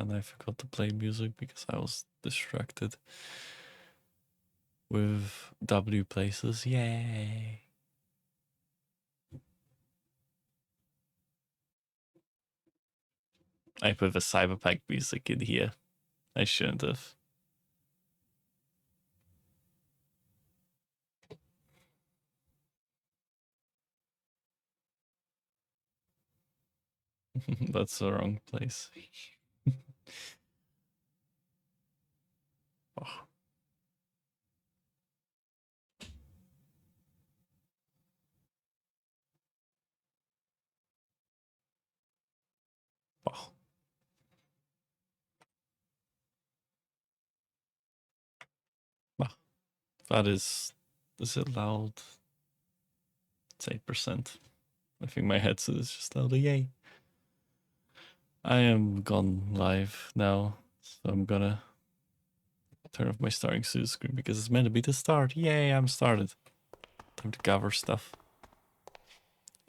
and I forgot to play music because I was distracted with W places. Yay! I put the Cyberpunk music in here. I shouldn't have. That's the wrong place. Oh. Oh. Oh. That is it loud? It's 8%. I think my headset is just louder. Yay. I am gone live now, so I'm gonna turn off my starting suit screen because it's meant to be the start. Yay, I'm started. Time to gather stuff.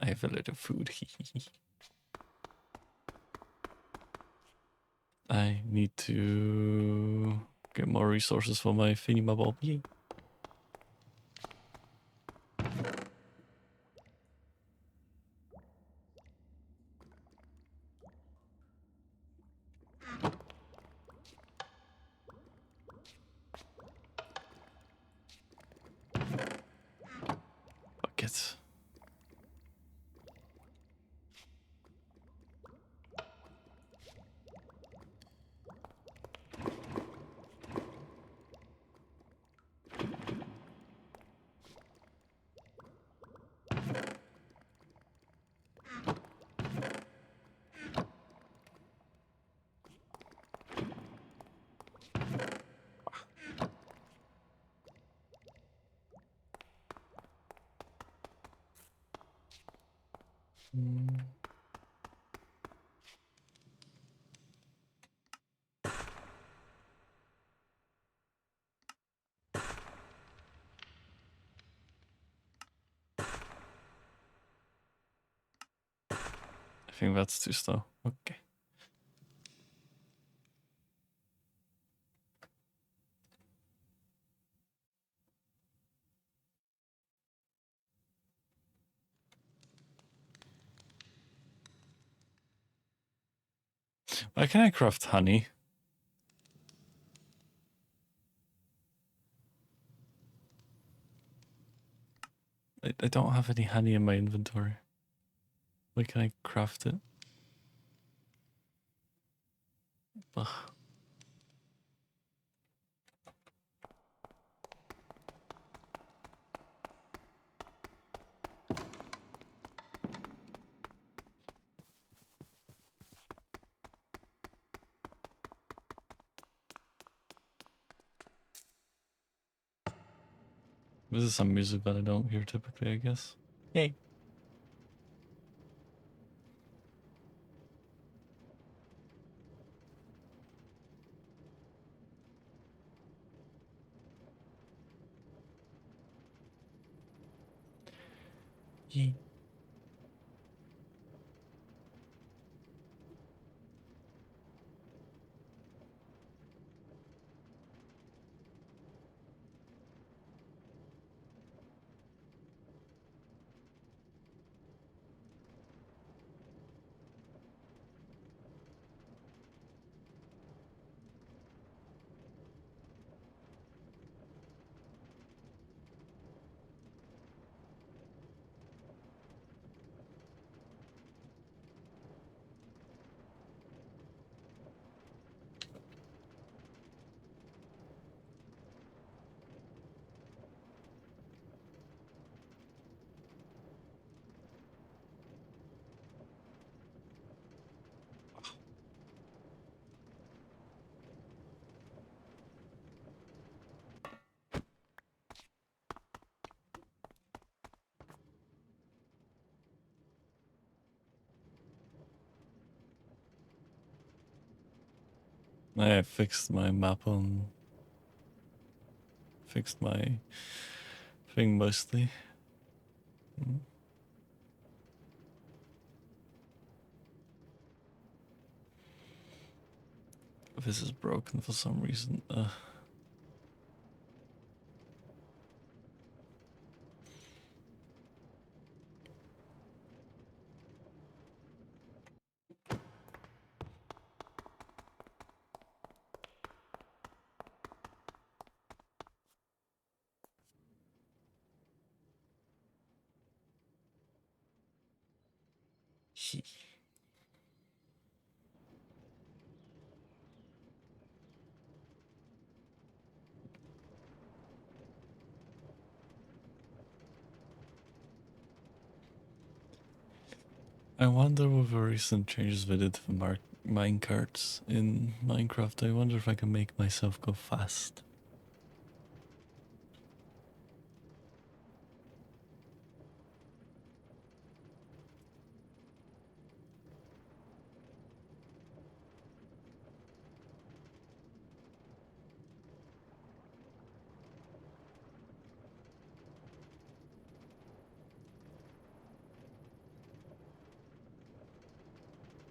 I have a little food. I need to get more resources for my Finima Yay. Buckets. I think that's too slow. Okay. Why can I craft honey? I don't have any honey in my inventory. Why can I craft it? Ugh. This is some music that I don't hear typically, I guess. Yay. Yay. I fixed my map on... Fixed my thing mostly. This is broken for some reason. I wonder with the recent changes they did to the minecarts in Minecraft, I wonder if I can make myself go fast.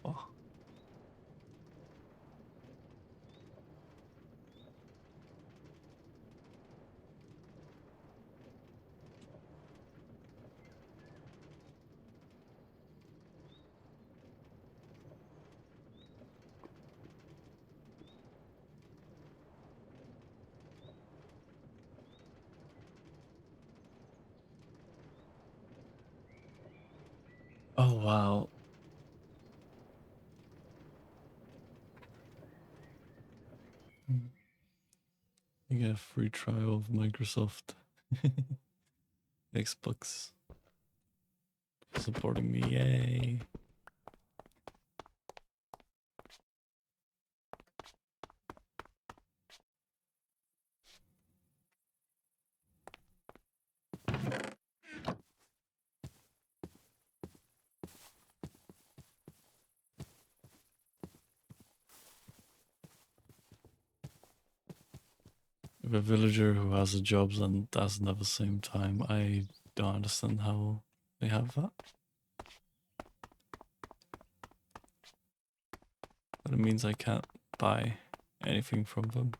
Oh. Oh wow. You get a free trial of Microsoft Xbox supporting me, yay. If a villager who has a job and doesn't have the same time, I don't understand how they have that. But it means I can't buy anything from them.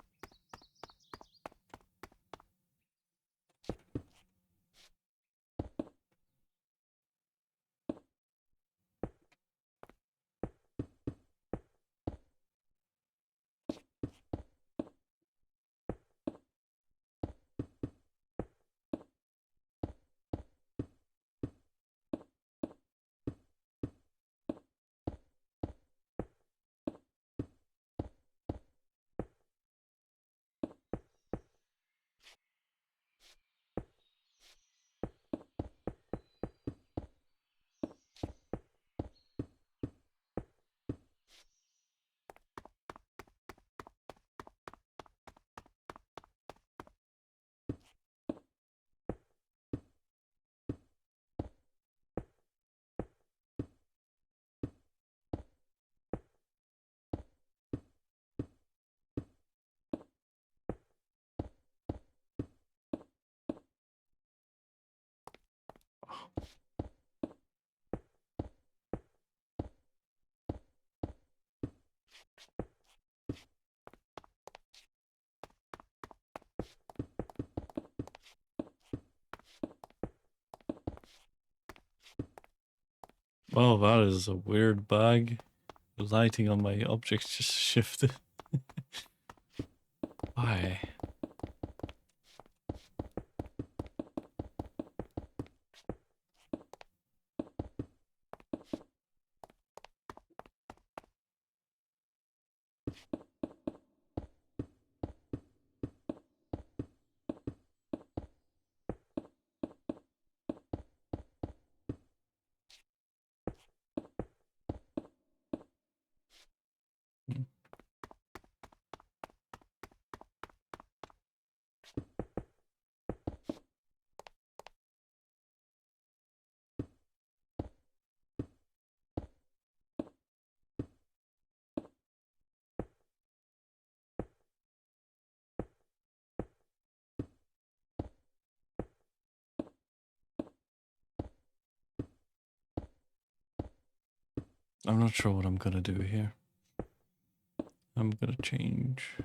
Oh, that is a weird bug. The lighting on my objects just shifted. Why? I'm not sure what I'm gonna do here. I'm gonna change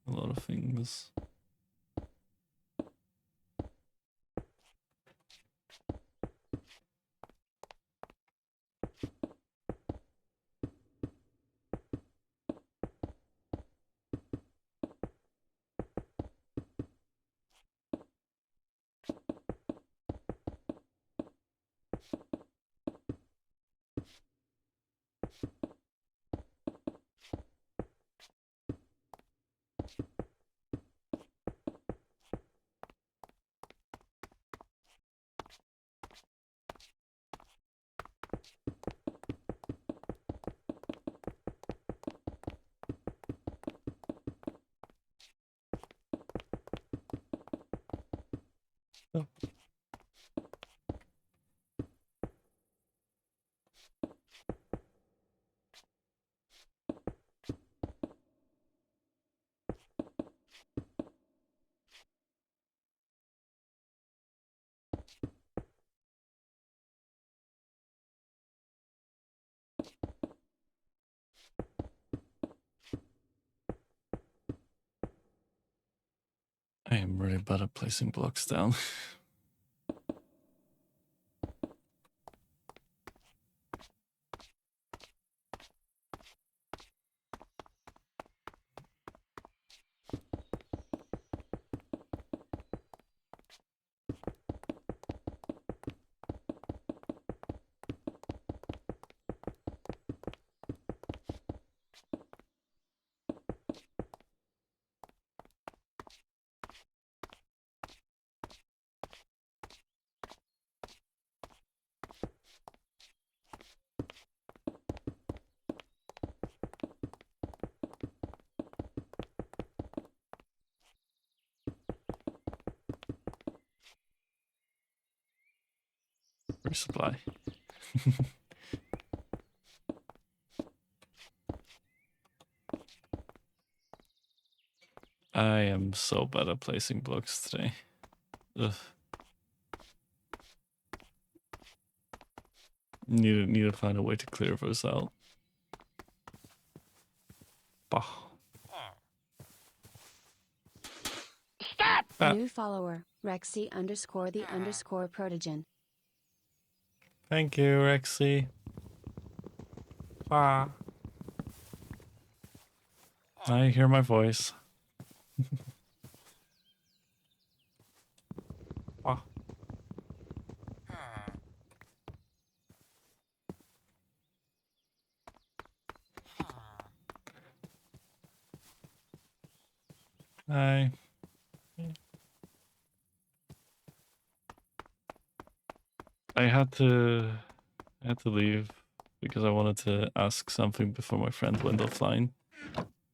a lot of things. Oh. I am really bad at placing blocks down. Resupply. I am so bad at placing blocks today. Ugh. Need to find a way to clear those out. Bah. Stop! New follower, Rexy_the_protogen. Thank you, Rexy. Bah. Now you hear my voice. Bah. Hi. I had to leave because I wanted to ask something before my friend went offline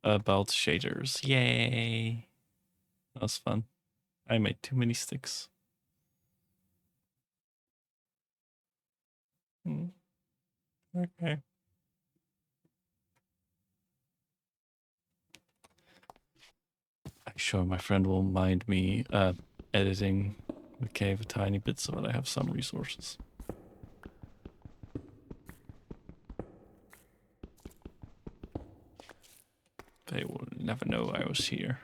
about shaders. Yay! That was fun. I made too many sticks. Okay. I'm sure my friend will mind me editing the cave a tiny bit so that I have some resources. They will never know I was here.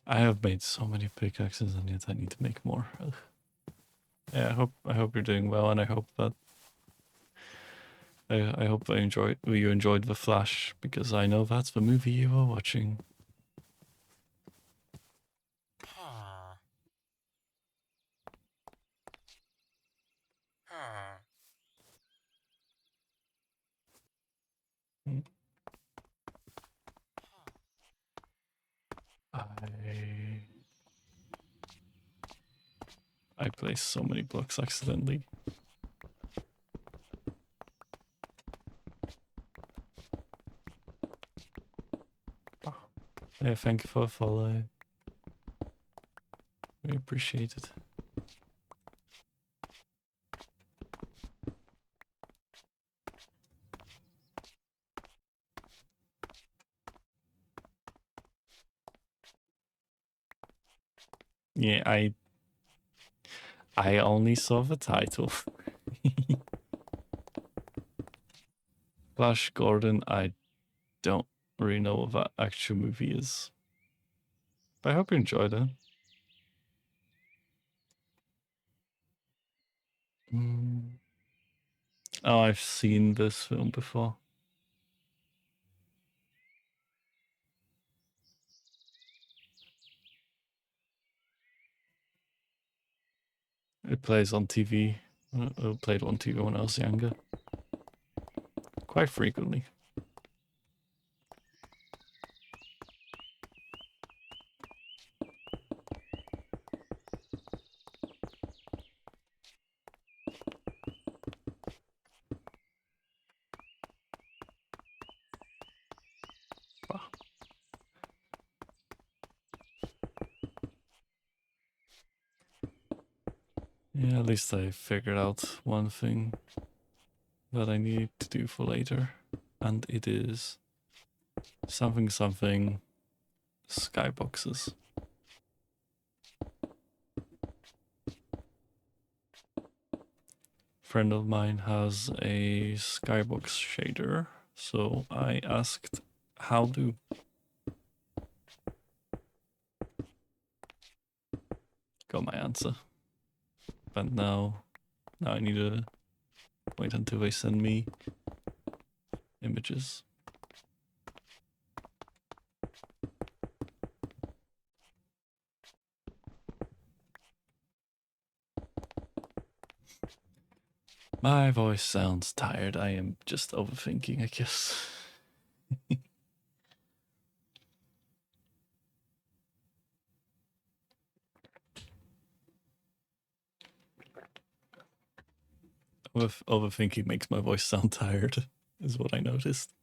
I have made so many pickaxes and yet I need to make more. Ugh. Yeah, I hope you're doing well, and I hope that I hope you enjoyed The Flash, because I know that's the movie you were watching. Hmm. I placed so many blocks accidentally. Yeah, thank you for the follow. We appreciate it. Yeah, I only saw the title. Flash Gordon, I don't really know what that actual movie is. But I hope you enjoyed it. Oh, I've seen this film before. It plays on TV. It played on TV when I was younger. Quite frequently. Wow. Yeah, at least I figured out one thing that I need to do for later. And it is something skyboxes. Friend of mine has a skybox shader, so I asked how to. Got my answer. But now I need to wait until they send me images. My voice sounds tired. I am just overthinking, I guess. Overthinking makes my voice sound tired, is what I noticed.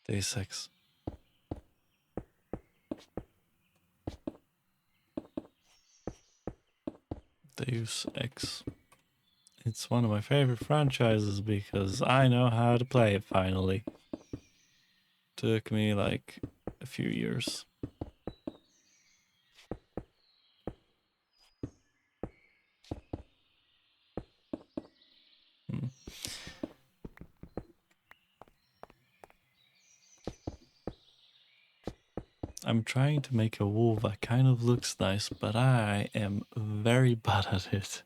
Day 6. Deus Ex. It's one of my favorite franchises because I know how to play it finally. Took me like a few years. Hmm. I'm trying to make a wall that kind of looks nice, but I am very bad at it.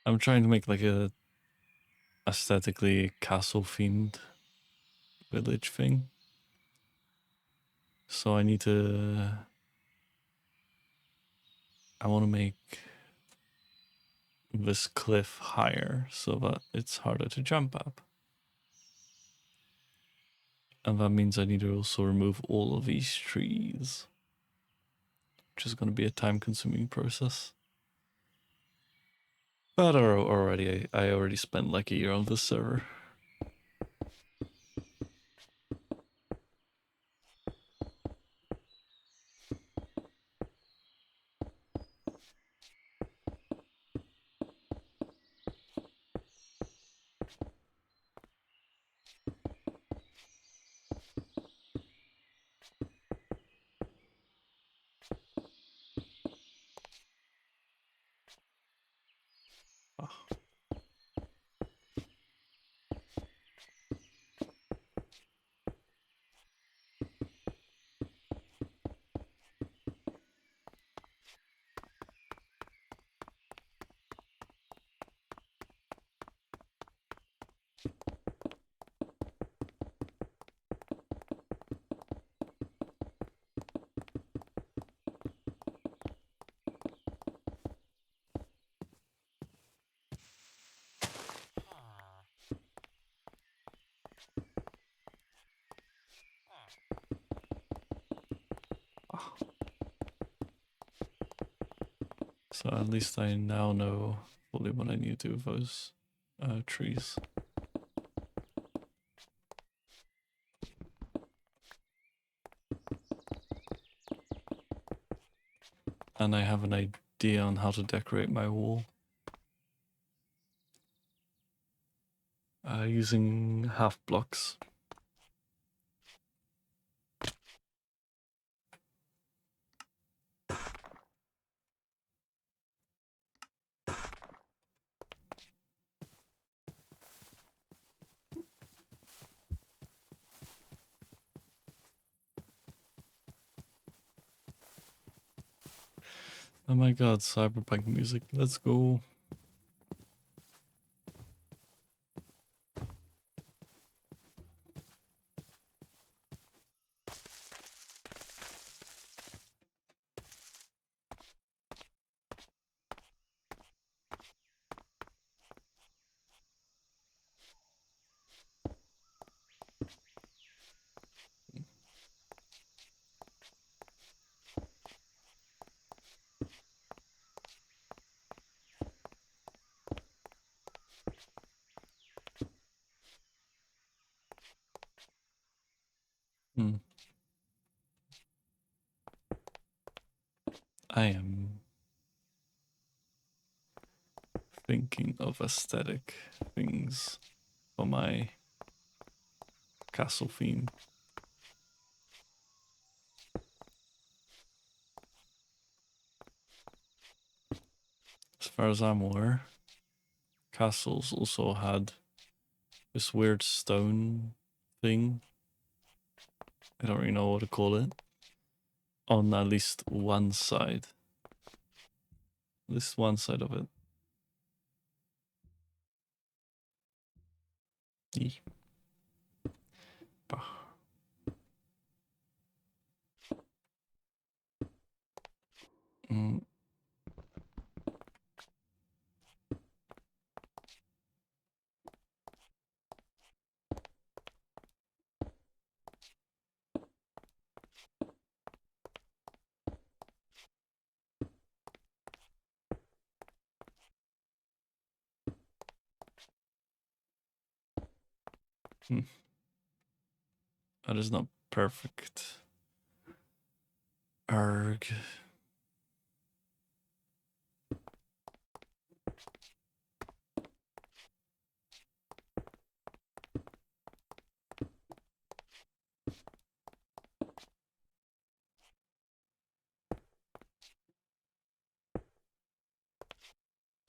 I'm trying to make like a aesthetically castle themed village thing. So I need to. I want to make this cliff higher so that it's harder to jump up. And that means I need to also remove all of these trees, which is going to be a time consuming process. But I already spent like a year on this server. Oh. So at least I now know fully what I need to do with those trees. And I have an idea on how to decorate my wall. Using half blocks. Oh my god, cyberpunk music, let's go. I am thinking of aesthetic things for my castle theme. As far as I'm aware, castles also had this weird stone thing. I don't really know what to call it. On at least one side. At least one side of it. Eee. Bah. Mm. Hmm. That is not perfect. Arg.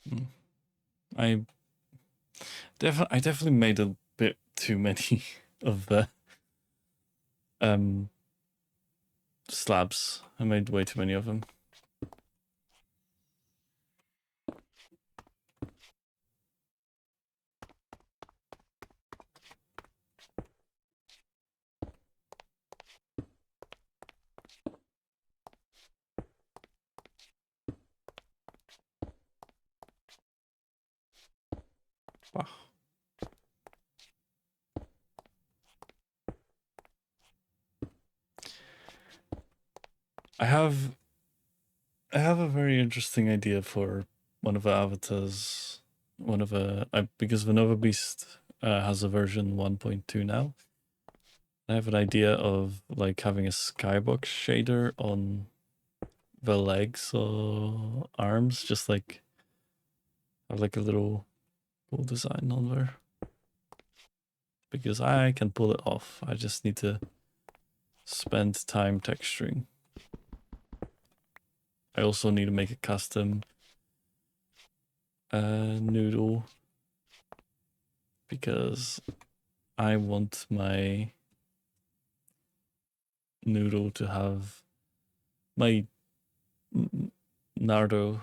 Hmm. I definitely made a bit too many of the slabs. I made way too many of them. Wow. I have a very interesting idea for one of the avatars. Because the Nova Beast has a version 1.2 now. I have an idea of like having a skybox shader on the legs or arms, just like have like a little cool design on there. Because I can pull it off. I just need to spend time texturing. I also need to make a custom noodle because I want my noodle to have my Nardo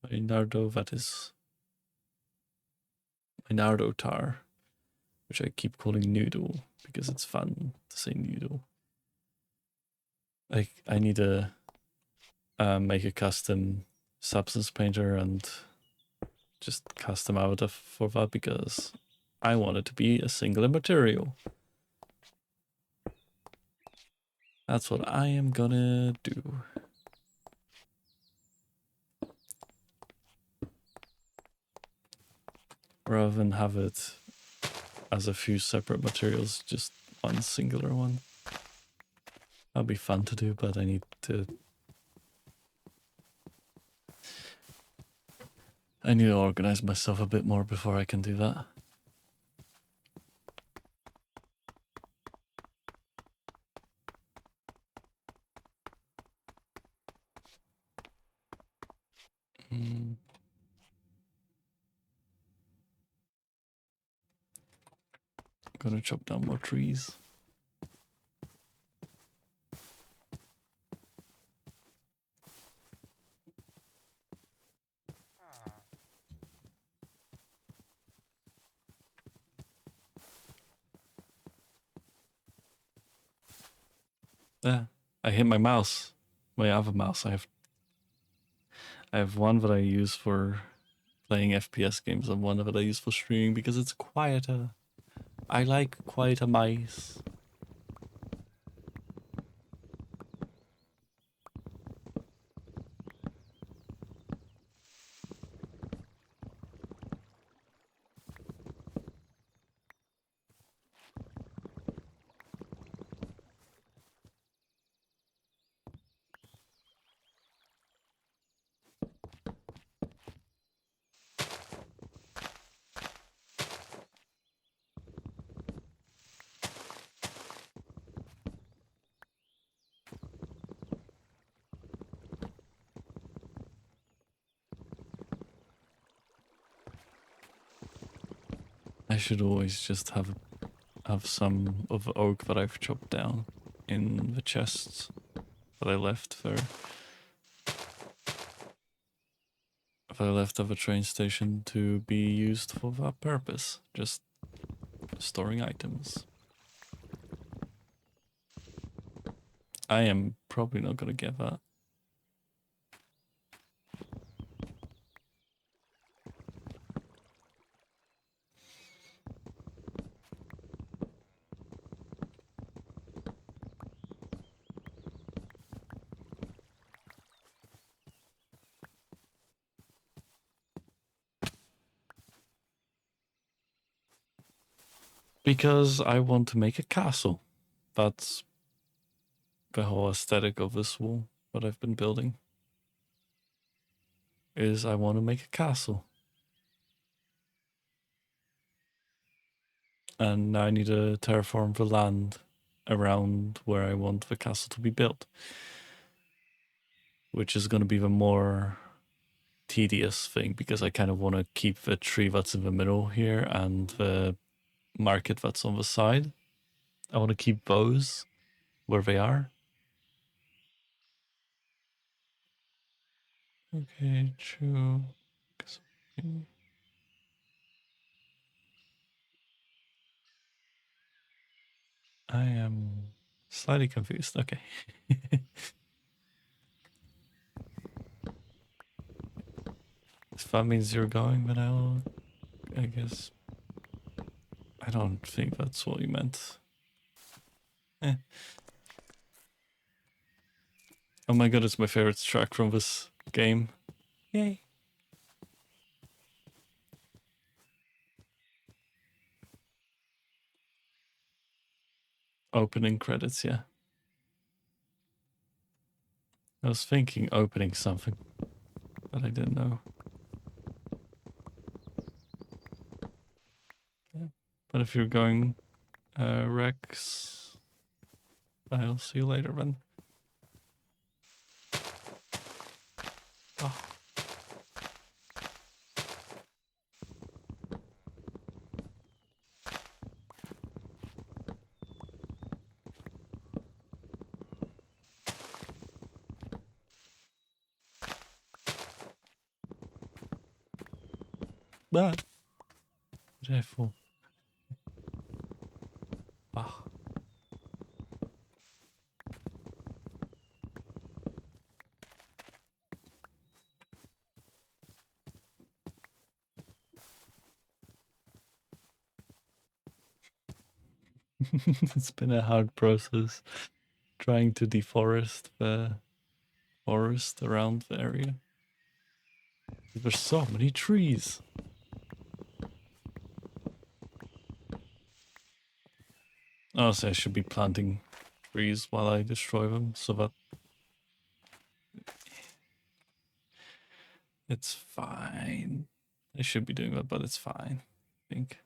that is my Nardo tar, which I keep calling noodle because it's fun to say noodle. Like I need to make a custom substance painter and just custom avatar for that because I want it to be a singular material. That's what I am gonna do. rather than have it as a few separate materials, just one singular one. That'd be fun to do, but I need to organize myself a bit more before I can do that. Gonna chop down more trees. Yeah, I hit my mouse. My other mouse. I have one that I use for playing FPS games and one that I use for streaming because it's quieter. I like quieter mice. I should always just have some of the oak that I've chopped down in the chests that I left there. That I left at the train station to be used for that purpose. Just storing items. I am probably not gonna get that. Because I want to make a castle. That's the whole aesthetic of this wall that I've been building. Is I want to make a castle. And I need to terraform the land around where I want the castle to be built. Which is going to be the more tedious thing because I kind of want to keep the tree that's in the middle here and the market that's on the side. I want to keep those where they are. Okay, true. I am slightly confused. Okay. If that means you're going, then I guess. I don't think that's what you meant. Eh. Oh my god, it's my favorite track from this game. Yay. Opening credits, yeah. I was thinking opening something, but I didn't know. Yeah. But if you're going, Rex, I'll see you later then. Oh. Bye. Careful. Ah. It's been a hard process trying to deforest the forest around the area. There's so many trees. Honestly, I should be planting trees while I destroy them, so that it's fine. I should be doing that, but it's fine, I think.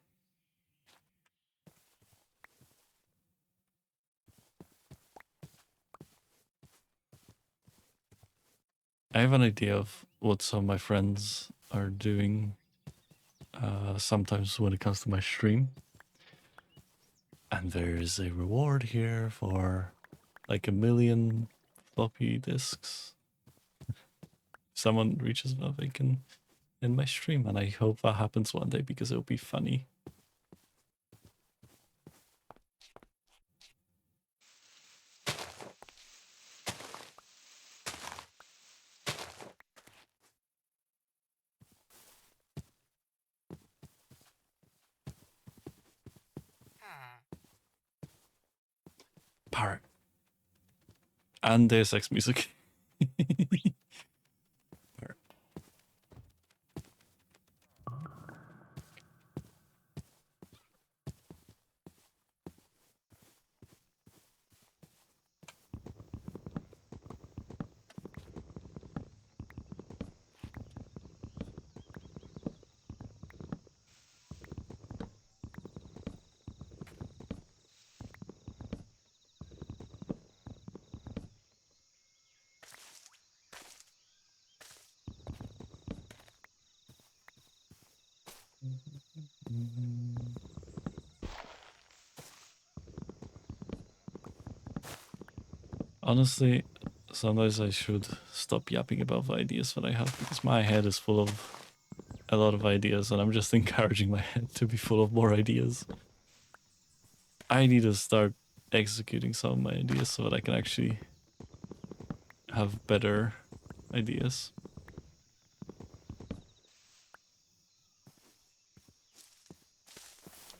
I have an idea of what some of my friends are doing sometimes when it comes to my stream. And there's a reward here for like 1,000,000 floppy disks. Someone reaches that they can in my stream, and I hope that happens one day because it'll be funny. Parrot. And Deus Ex music. Parrot. Honestly, sometimes I should stop yapping about the ideas that I have because my head is full of a lot of ideas and I'm just encouraging my head to be full of more ideas. I need to start executing some of my ideas so that I can actually have better ideas.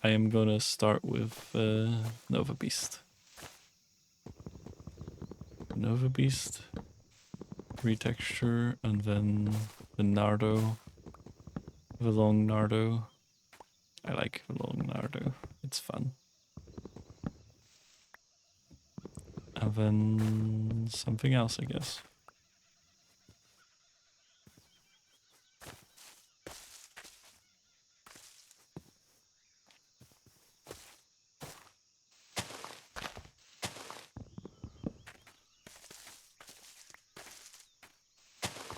I am gonna start with Nova Beast. Nova Beast, retexture, and then the Nardo, the long Nardo. I like the long Nardo, it's fun. And then something else, I guess.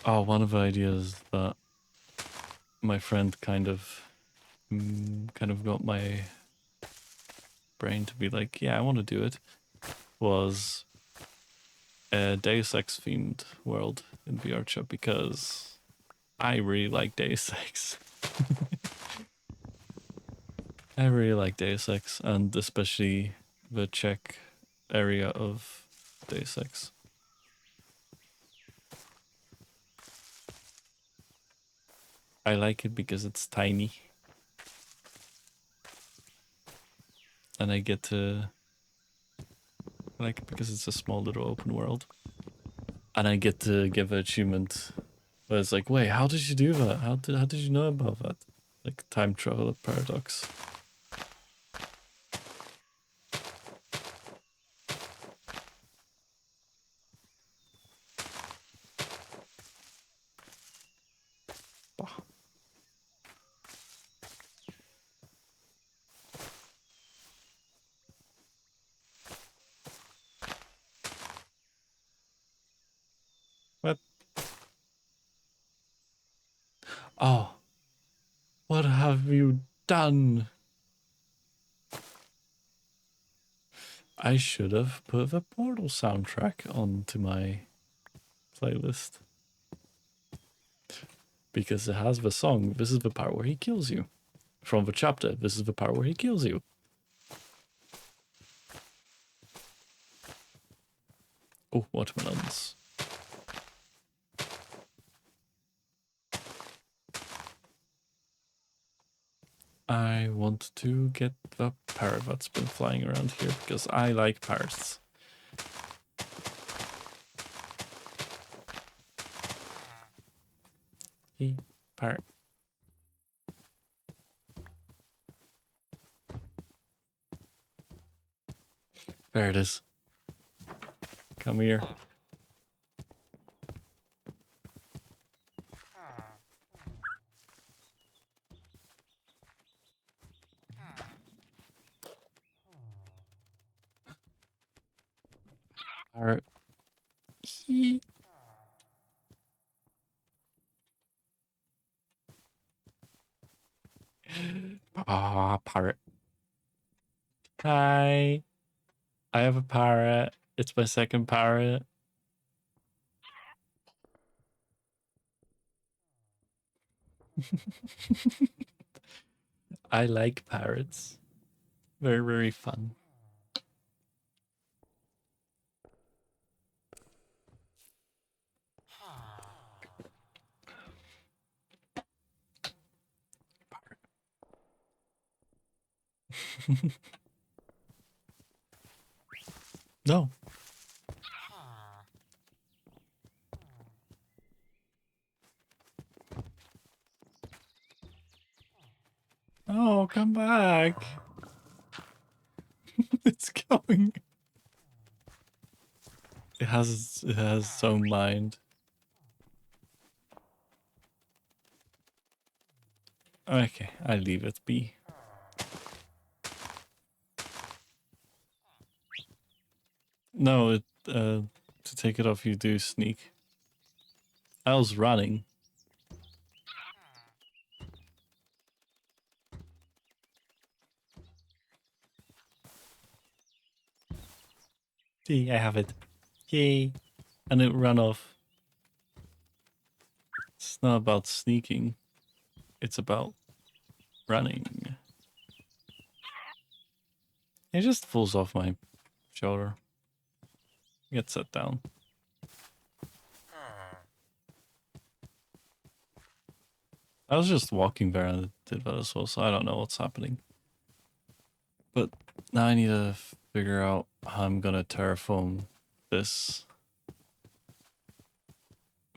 Oh, one of the ideas that my friend kind of got my brain to be like, yeah, I want to do it, was a Deus Ex themed world in VR chat because I really like Deus Ex. I really like Deus Ex, and especially the Czech area of Deus Ex. I like it because it's tiny. And I get to... I like it because it's a small little open world. And I get to give an achievement where it's like, wait, how did you do that? How did you know about that? Like time travel paradox. What? Oh. What have you done? I should have put the Portal soundtrack onto my playlist. Because it has the song, this is the part where he kills you. From the chapter, this is the part where he kills you. Oh, watermelons. I want to get the parrot that's been flying around here because I like parrots. Hey, parrot. There it is. Come here. Parrot. Ah, parrot. Hi. I have a parrot. It's my second parrot. I like parrots. Very, very fun. No. Oh, come back. It's going. It has its own mind. Okay, I leave it be. No, to take it off you do sneak. I was running. See, I have it. Yay. And it ran off. It's not about sneaking. It's about running. It just falls off my shoulder. Get set down. I was just walking there and it did that as well, so I don't know what's happening. But now I need to figure out how I'm gonna terraform this.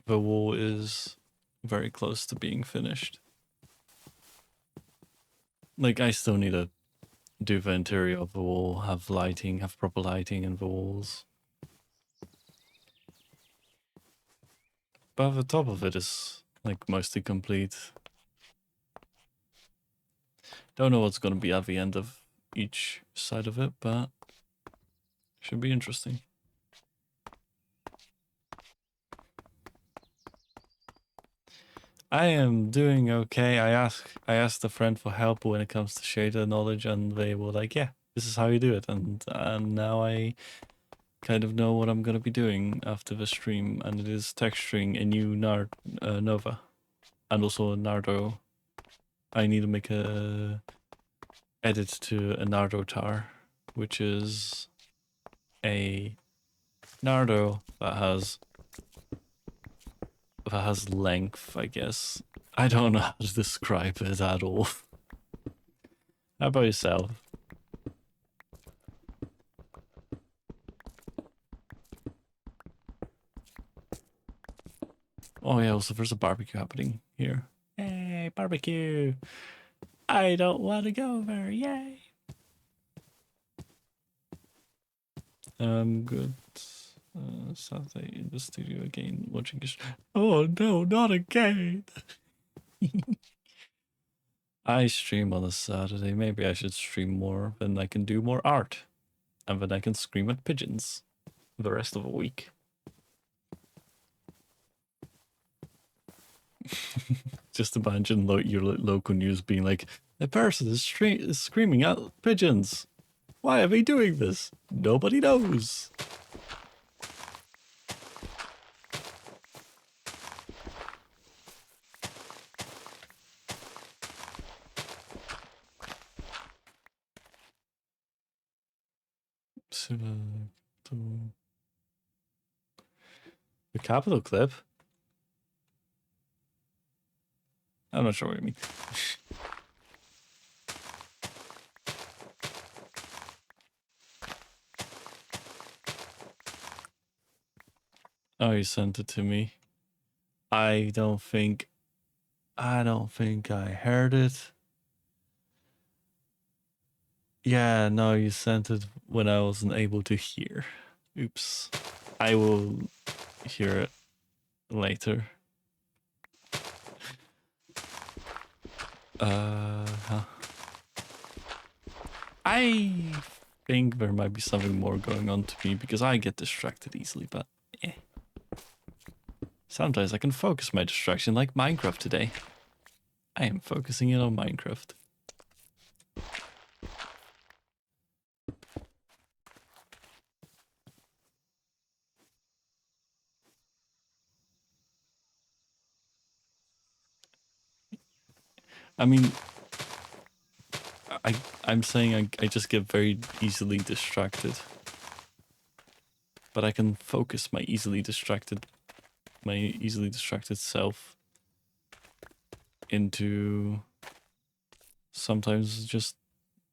The wall is very close to being finished. Like, I still need to do the interior of the wall, have lighting, have proper lighting in the walls. But the top of it is, like, mostly complete. Don't know what's gonna be at the end of each side of it, but should be interesting. I am doing okay. I asked a friend for help when it comes to shader knowledge, and they were like, "Yeah, this is how you do it." And now I kind of know what I'm gonna be doing after the stream, and it is texturing a new Nova, and also a Nardo. I need to make a edit to a Nardo tar, which is a Nardo that has length, I guess. I don't know how to describe it at all. How about yourself? Oh yeah, also there's a barbecue happening here. Hey, barbecue! I don't want to go there, yay! Good. Saturday in the studio again, watching. Oh no, not again! I stream on a Saturday. Maybe I should stream more. Then I can do more art, and then I can scream at pigeons the rest of the week. Just imagine your local news being like, a person is screaming at pigeons. Why are they doing this? Nobody knows. The capital clip? I'm not sure what you mean. Oh, you sent it to me. I don't think I heard it. Yeah, no, you sent it when I wasn't able to hear. Oops. I will hear it later. Huh. I think there might be something more going on to me because I get distracted easily, but eh. Sometimes I can focus my distraction like Minecraft today. I am focusing in on Minecraft. I mean, I'm saying I just get very easily distracted. But I can focus my easily distracted self into sometimes just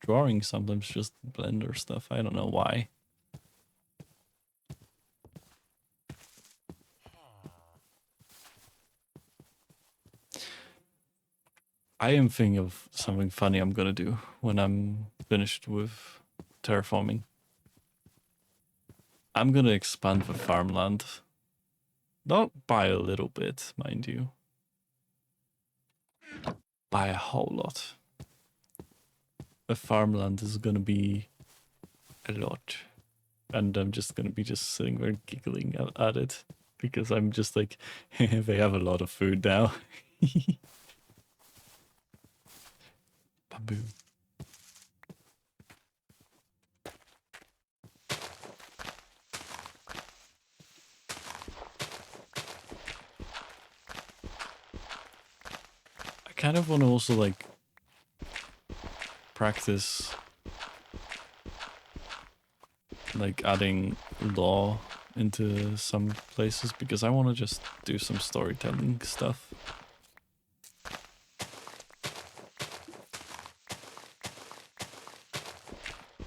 drawing, sometimes just Blender stuff. I don't know why. I am thinking of something funny I'm gonna do when I'm finished with terraforming. I'm gonna expand the farmland. Not by a little bit, mind you. By a whole lot. The farmland is gonna be a lot. And I'm just gonna be just sitting there giggling at it. Because I'm just like, they have a lot of food now. Bamboo. I kind of want to also like practice like adding law into some places because I want to just do some storytelling stuff.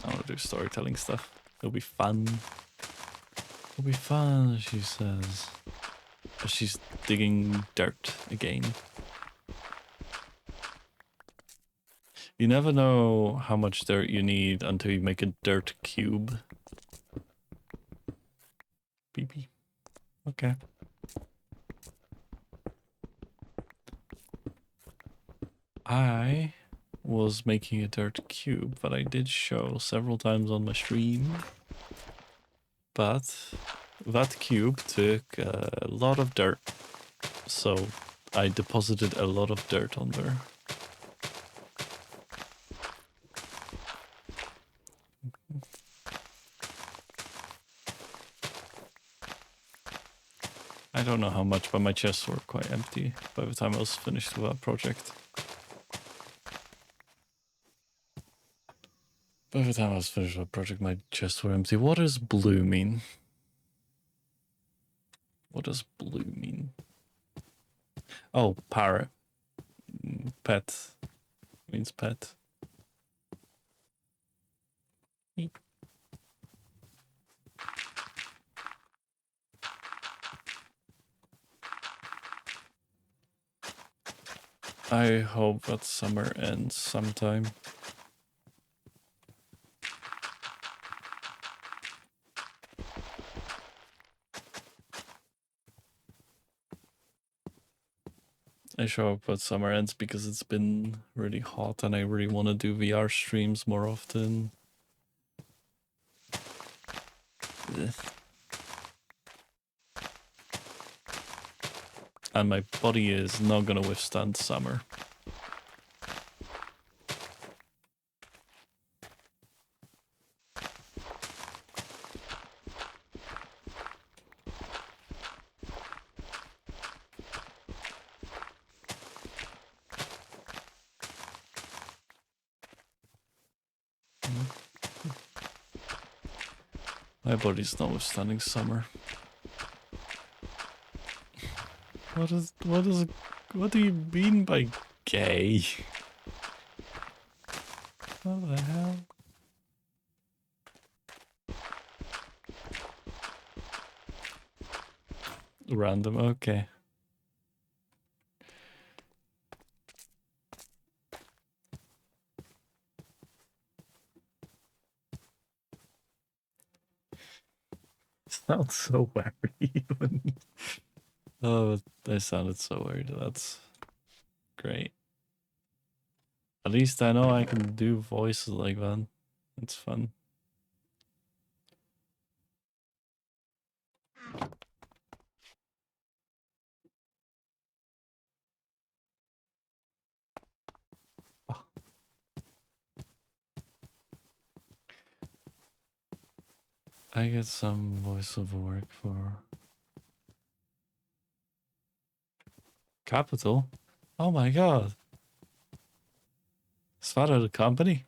I want to do storytelling stuff. It'll be fun. It'll be fun, she says. But she's digging dirt again. You never know how much dirt you need until you make a dirt cube. BB. Okay. I was making a dirt cube that I did show several times on my stream. But that cube took a lot of dirt. So I deposited a lot of dirt on there. I don't know how much, but my chests were quite empty by the time I was finished with that project. By the time I was finished with that project, my chests were empty. What does blue mean? What does blue mean? Oh, parrot. Pet. Means pet. I hope that summer ends sometime. I sure hope that summer ends because it's been really hot and I really want to do VR streams more often. Ugh. And my body is not gonna withstand summer. My body's not withstanding summer. What do you mean by gay? What the hell? Random, okay. sound so worried when... Oh, I sounded so worried. That's great. At least I know I can do voices like that. It's fun. I get some voiceover work for Capital. Oh my god. Is that a company?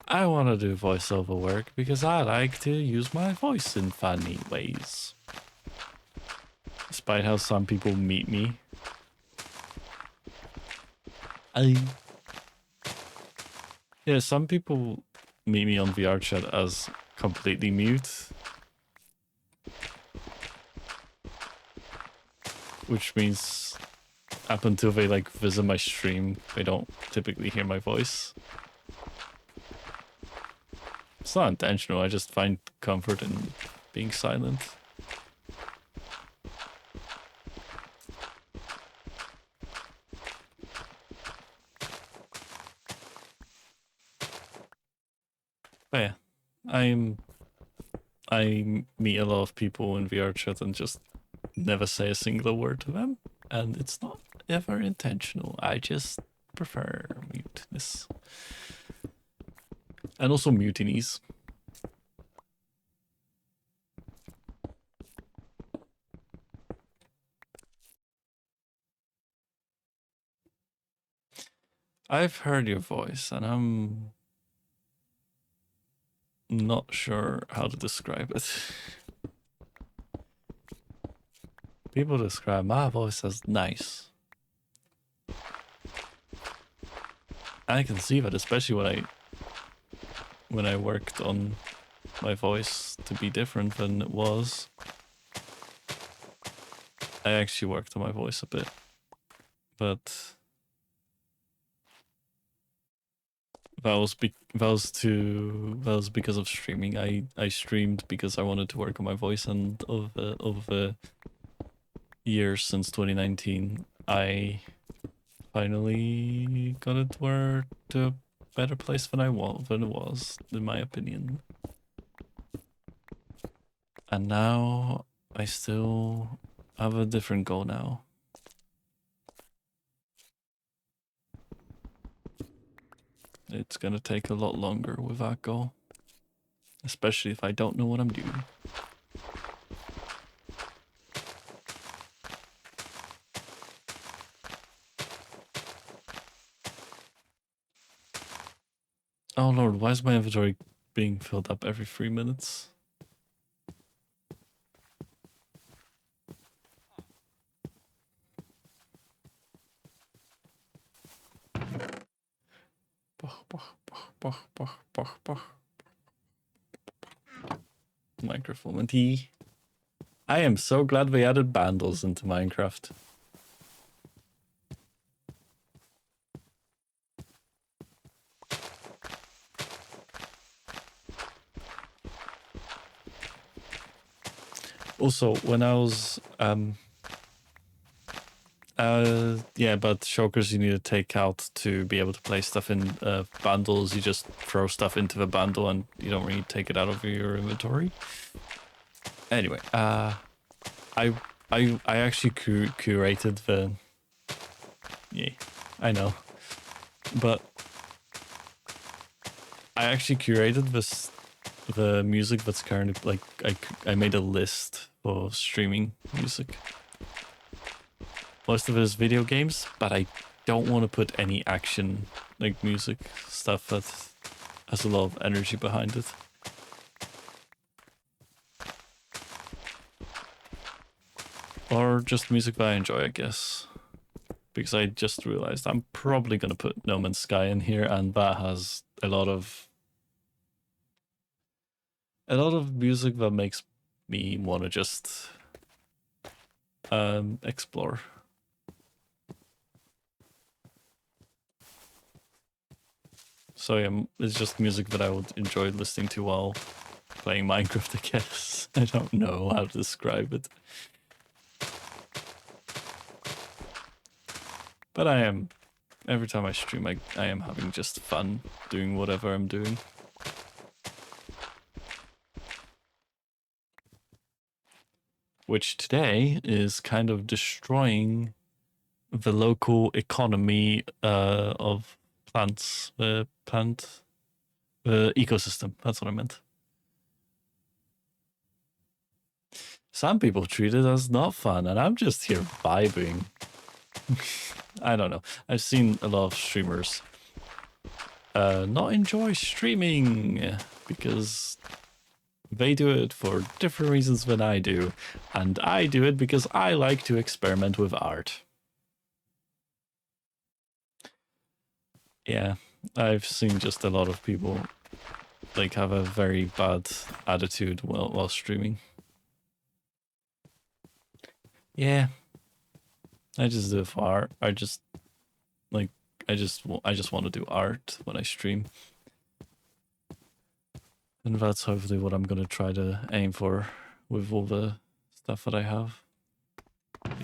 I want to do voiceover work because I like to use my voice in funny ways. Despite how some people meet me. Yeah, some people meet me on VR chat as completely mute. Which means up until they like visit my stream, they don't typically hear my voice. It's not intentional, I just find comfort in being silent. But yeah, I meet a lot of people in VR chat and just never say a single word to them, and it's not ever intentional. I just prefer muteness. And also mutinies. I've heard your voice, and I'm not sure how to describe it. People describe my voice as nice. I can see that, especially when I worked on my voice to be different than it was. I actually worked on my voice a bit, but that was because of streaming. I streamed because I wanted to work on my voice, and of the years since 2019, I finally got it to a better place than it was, in my opinion. And now I still have a different goal now. It's gonna take a lot longer with that goal, especially if I don't know what I'm doing. Oh lord, why is my inventory being filled up every 3 minutes? Microphone and tea. I am so glad we added bundles into Minecraft. Also, when I was yeah, but shulkers you need to take out to be able to place stuff in bundles. You just throw stuff into the bundle and you don't really take it out of your inventory. Anyway, I actually curated the... Yeah, I know. But I actually curated the music that's currently, like, I made a list for streaming music. Most of it is video games, but I don't want to put any action, like music stuff that has a lot of energy behind it. Or just music that I enjoy, I guess. Because I just realized I'm probably going to put No Man's Sky in here, and that has a lot of music that makes me want to just explore. So yeah, it's just music that I would enjoy listening to while playing Minecraft, I guess. I don't know how to describe it. But every time I stream, I am having just fun doing whatever I'm doing. Which today is kind of destroying the local economy of plants, plant ecosystem. That's what I meant. Some people treat it as not fun, and I'm just here vibing. I don't know. I've seen a lot of streamers not enjoy streaming because they do it for different reasons than I do, and I do it because I like to experiment with art. Yeah, I've seen just a lot of people like have a very bad attitude while streaming. Yeah, I just do it for art. I just want to do art when I stream. And that's hopefully what I'm gonna try to aim for with all the stuff that I have.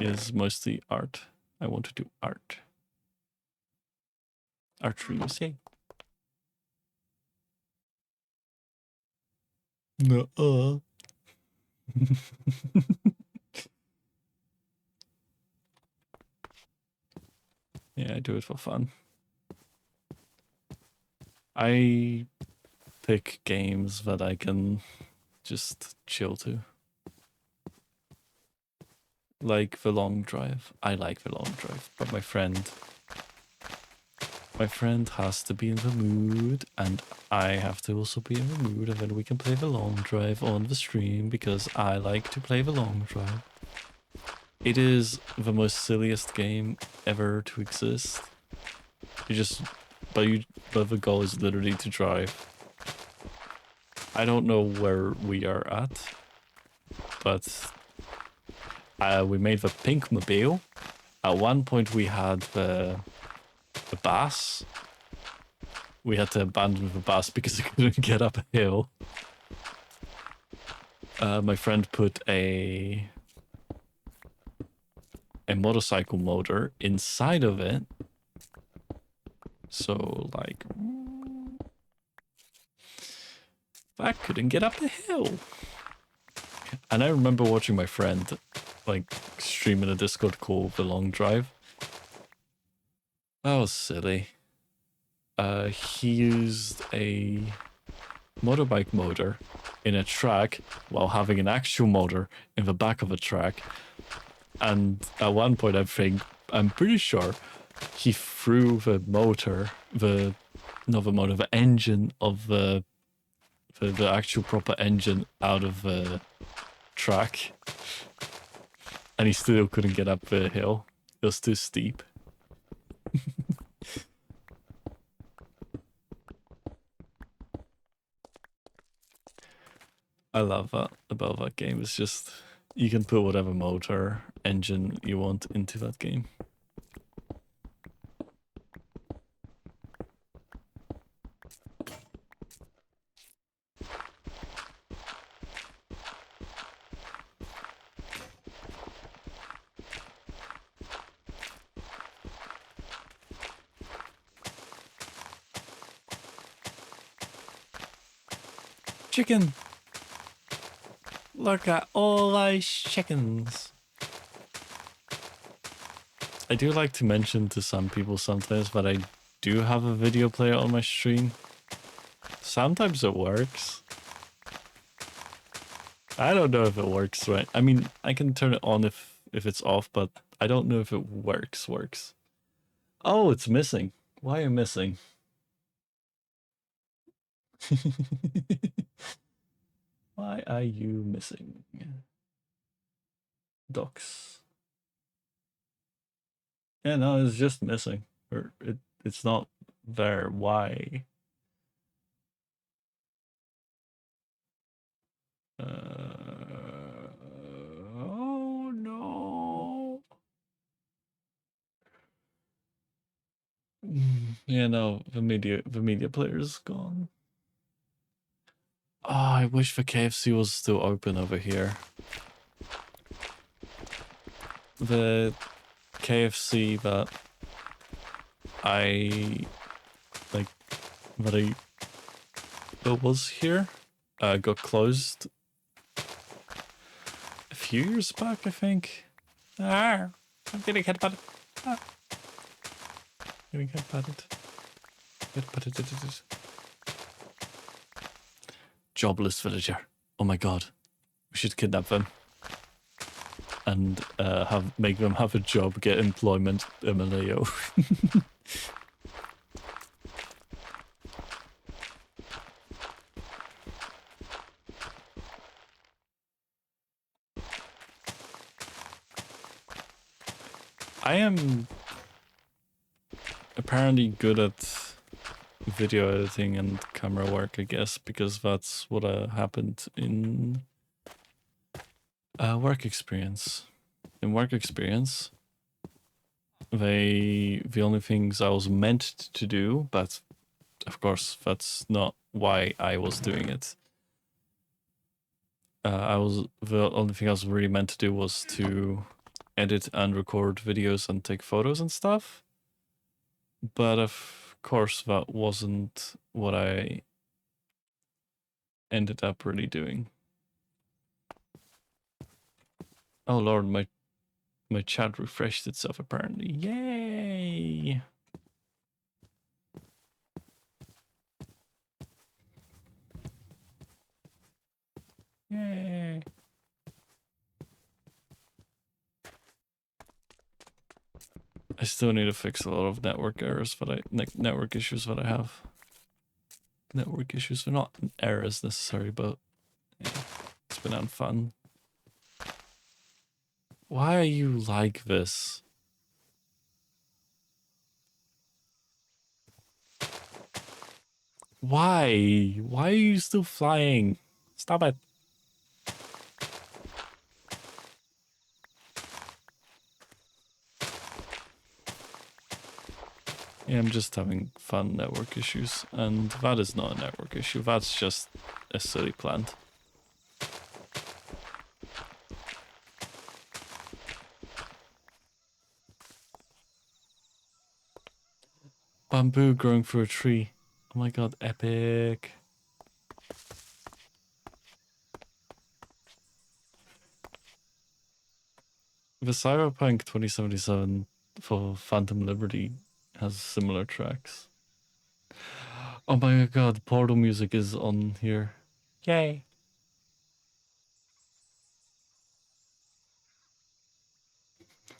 Is mostly art. I want to do art. Art streams, yay. No. Yeah, I do it for fun. I pick games that I can just chill to. Like The Long Drive. I like The Long Drive, but my friend has to be in the mood, and I have to also be in the mood, and then we can play The Long Drive on the stream because I like to play The Long Drive. It is the most silliest game ever to exist. But the goal is literally to drive. I don't know where we are at, but we made the pink mobile. At one point we had the bus. We had to abandon the bus because it couldn't get up a hill. My friend put a motorcycle motor inside of it. So, like, that couldn't get up a hill. And I remember watching my friend, like, stream in a Discord called The Long Drive. That was silly. He used a motorbike motor in a track while having an actual motor in the back of a track. And at one point, I'm pretty sure he threw the engine of the actual proper engine out of the track. And he still couldn't get up the hill. It was too steep. I love that about that game. It's just, you can put whatever motor, engine you want into that game. Chicken! Look at all those chickens. I do like to mention to some people sometimes that I do have a video player on my stream. Sometimes it works. I don't know if it works right. I mean, I can turn it on if it's off, but I don't know if it works. Oh, it's missing. Why are you missing? Why are you missing? Docs. Yeah, no, it's just missing. Or it's not there. Why? Oh no. Yeah, no, the media player is gone. Oh, I wish the KFC was still open over here. The KFC that I was here got closed a few years back, I think. I'm getting headbutted. Getting headbutted. Jobless villager. Oh my god. We should kidnap them. And make them have a job, get employment, Emilio. I am apparently good at video editing and camera work, I guess, because that's what happened in work experience. In work experience, the only things I was meant to do, but of course that's not why I was doing it. The only thing I was really meant to do was to edit and record videos and take photos and stuff. But of course that wasn't what I ended up really doing. Oh lord, my chat refreshed itself apparently. Yay! Yay! I still need to fix a lot of network errors network issues that I have. Network issues are not errors necessarily, but yeah, it's been unfun. Why are you like this? Why? Why are you still flying? Stop it. Yeah, I'm just having fun network issues, and that is not a network issue, that's just a silly plant. Bamboo growing through a tree. Oh my god, epic. The Cyberpunk 2077 for Phantom Liberty has similar tracks. Oh my god, Portal music is on here. Yay.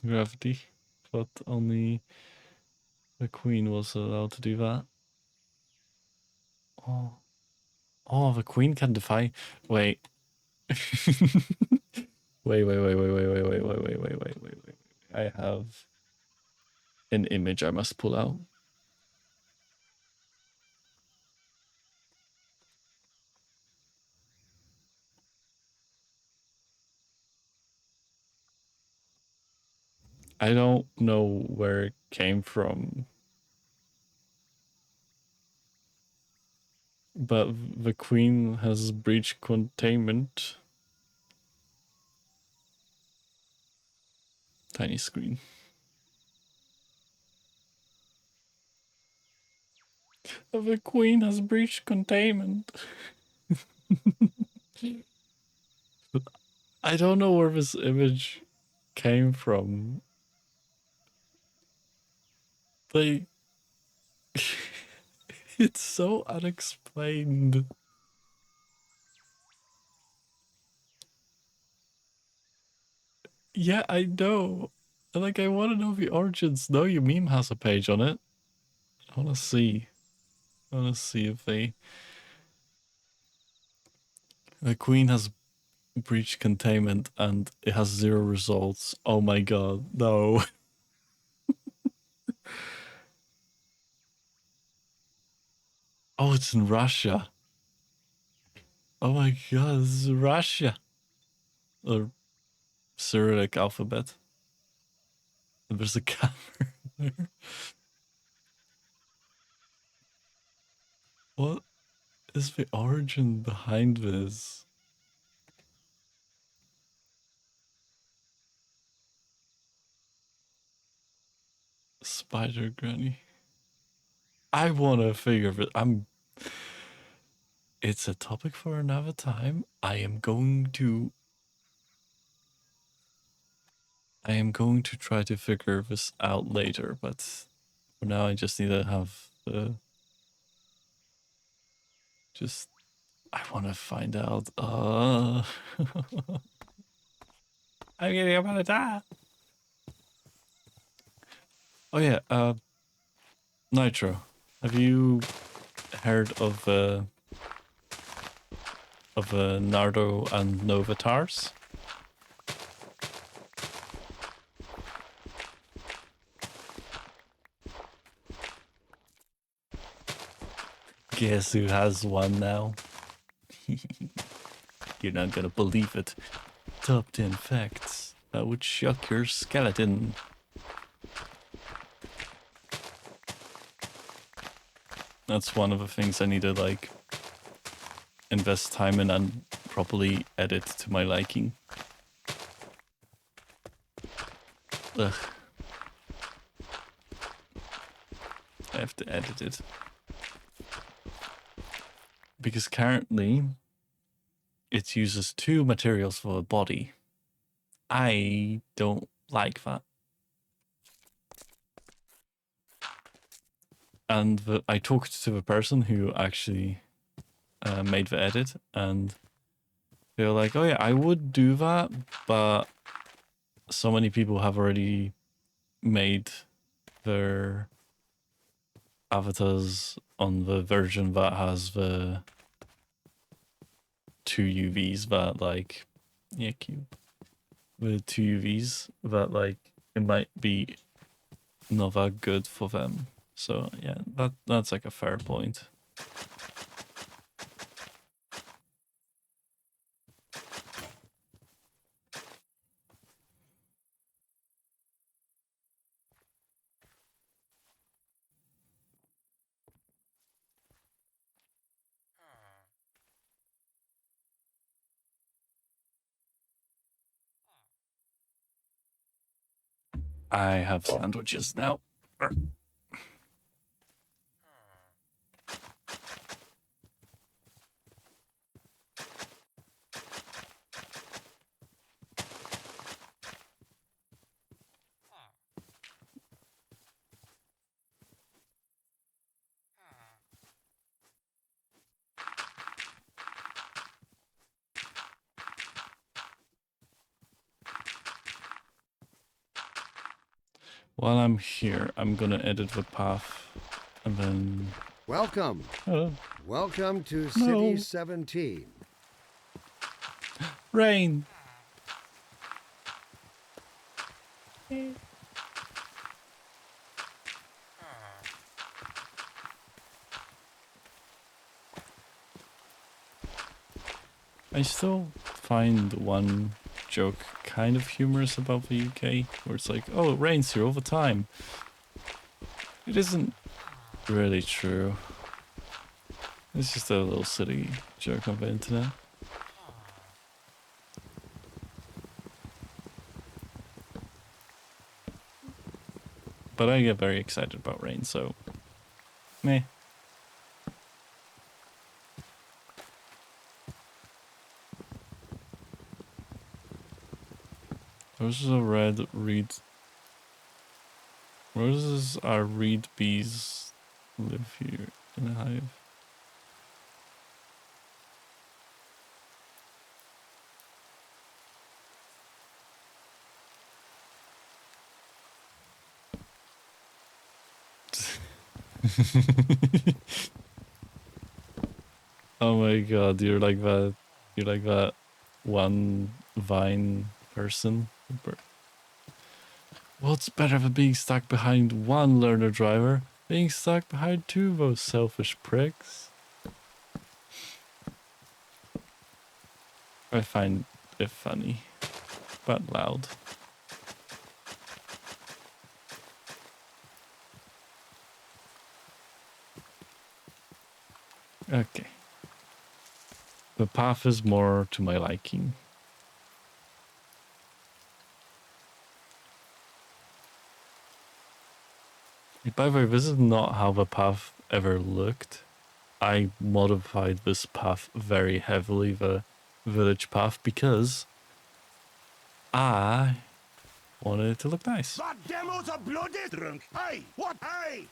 Gravity. But only the Queen was allowed to do that. Oh. Oh, the Queen can defy. Wait. Wait. I have an image I must pull out. I don't know where it came from, but the Queen has breached containment. Tiny screen. The Queen has breached containment. I don't know where this image came from. Like, it's so unexplained. Yeah, I know. Like, I want to know the origins. No, your meme has a page on it. I want to see. I want to see if the Queen has breached containment and it has 0 results. Oh my god, no. Oh, it's in Russia. Oh my god, this is Russia. Or Cyrillic alphabet. There's a camera there. What is the origin behind this? Spider Granny. I want to figure it. It's a topic for another time. I am going to try to figure this out later, but for now I just need to have the I want to find out. I'm getting about to die. Oh yeah, Nitro. Have you heard of Nardo and Novatars? Guess who has one now? You're not gonna believe it. Top 10 facts that would shock your skeleton. That's one of the things I need to like invest time in and properly edit to my liking. Ugh. I have to edit it. Because currently it uses 2 materials for a body. I don't like that. And I talked to the person who actually made the edit, and they were like, oh yeah, I would do that, but so many people have already made their avatars on the version that has the 2 UVs that like, yeah, cube. The 2 UVs that like, it might be not that good for them. So yeah, that's like a fair point. I have sandwiches now. While I'm here, I'm gonna edit the path, and then... Welcome. Oh. Welcome to No. City 17. Rain! I still find one joke kind of humorous about the UK, where it's like, oh, it rains here all the time. It isn't really true. It's just a little silly joke on the internet. But I get very excited about rain, so meh. Roses are red, reed. Roses are reed bees live here in a hive. Oh my god, you're like that one Vine person. What's better than being stuck behind one learner driver? Being stuck behind 2 of those selfish pricks. I find it funny, but loud. Okay. The path is more to my liking. By the way, this is not how the path ever looked. I modified this path very heavily, the village path, because I wanted it to look nice. That demo's a bloody drunk. Hey, what? Hey!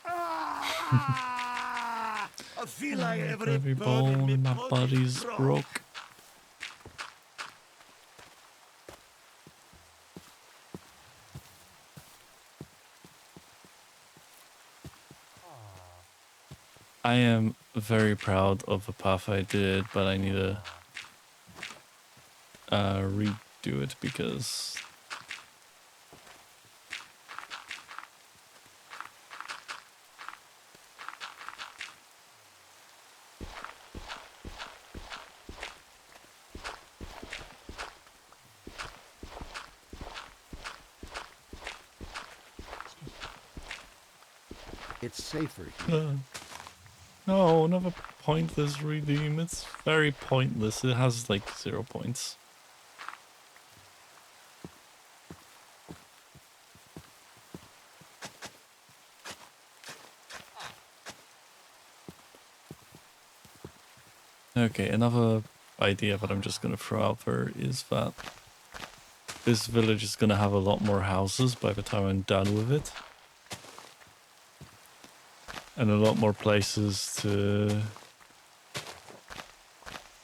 Ah! I feel like Every every bone in my body's broke. I am very proud of the path I did, but I need to redo it because It's safer here. no, another pointless redeem. It's very pointless. It has like 0 points. Okay, another idea that I'm just gonna throw out there is that this village is gonna have a lot more houses by the time I'm done with it. And a lot more places to...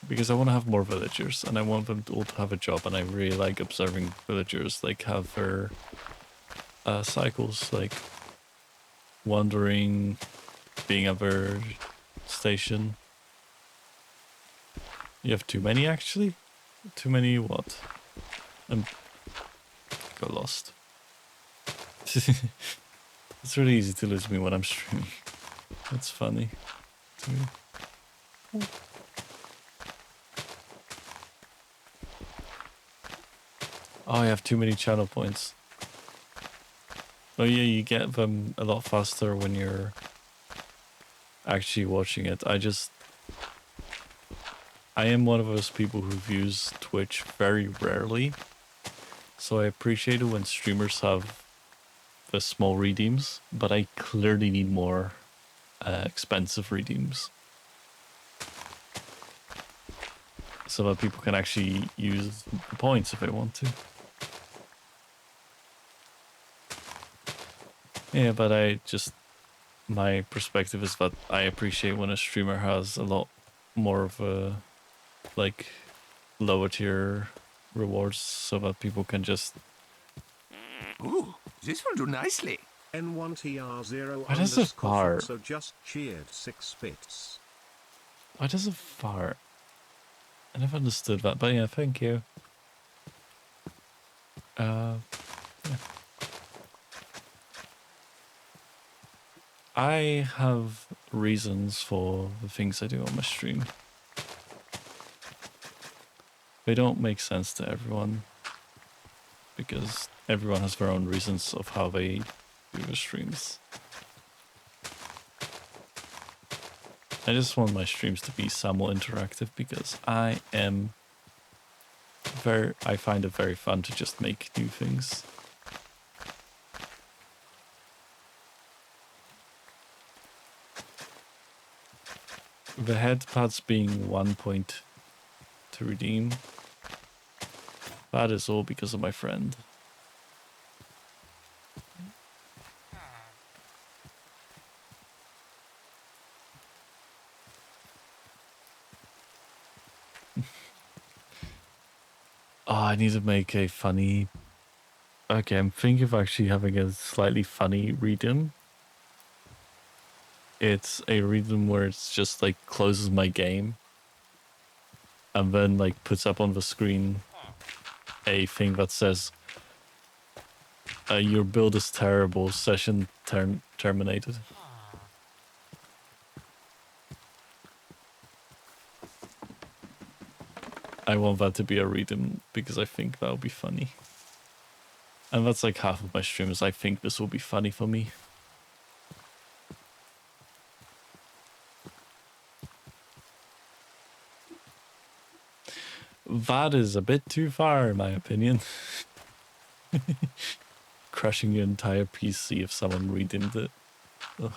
Because I want to have more villagers and I want them to all to have a job, and I really like observing villagers like have their cycles, like wandering, being at their station. You have too many actually? Too many what? Got lost. It's really easy to lose me when I'm streaming. That's funny to me. Oh, I have too many channel points. Oh yeah, you get them a lot faster when you're actually watching it. I am one of those people who views Twitch very rarely. So I appreciate it when streamers have the small redeems, but I clearly need more expensive redeems. So that people can actually use the points if they want to. Yeah, but my perspective is that I appreciate when a streamer has a lot more of a, like, lower tier rewards so that people can just... Ooh, this will do nicely. N1TR0 Why does it fart? so just cheered 6 bits. Why does it fart? I never understood that, but yeah, thank you. Yeah. I have reasons for the things I do on my stream. They don't make sense to everyone, because everyone has their own reasons of how they do their streams. I just want my streams to be somewhat interactive because I find it very fun to just make new things. The headpads being 1 point to redeem, that is all because of my friend. Oh, I need to make a funny... Okay, I'm thinking of actually having a slightly funny redeem. It's a redeem where it's just like closes my game and then like puts up on the screen a thing that says your build is terrible, session terminated. I want that to be a redeem because I think that would be funny. And that's like half of my streams. I think this will be funny for me. That is a bit too far, in my opinion. Crashing your entire PC if someone redeemed it. Ugh.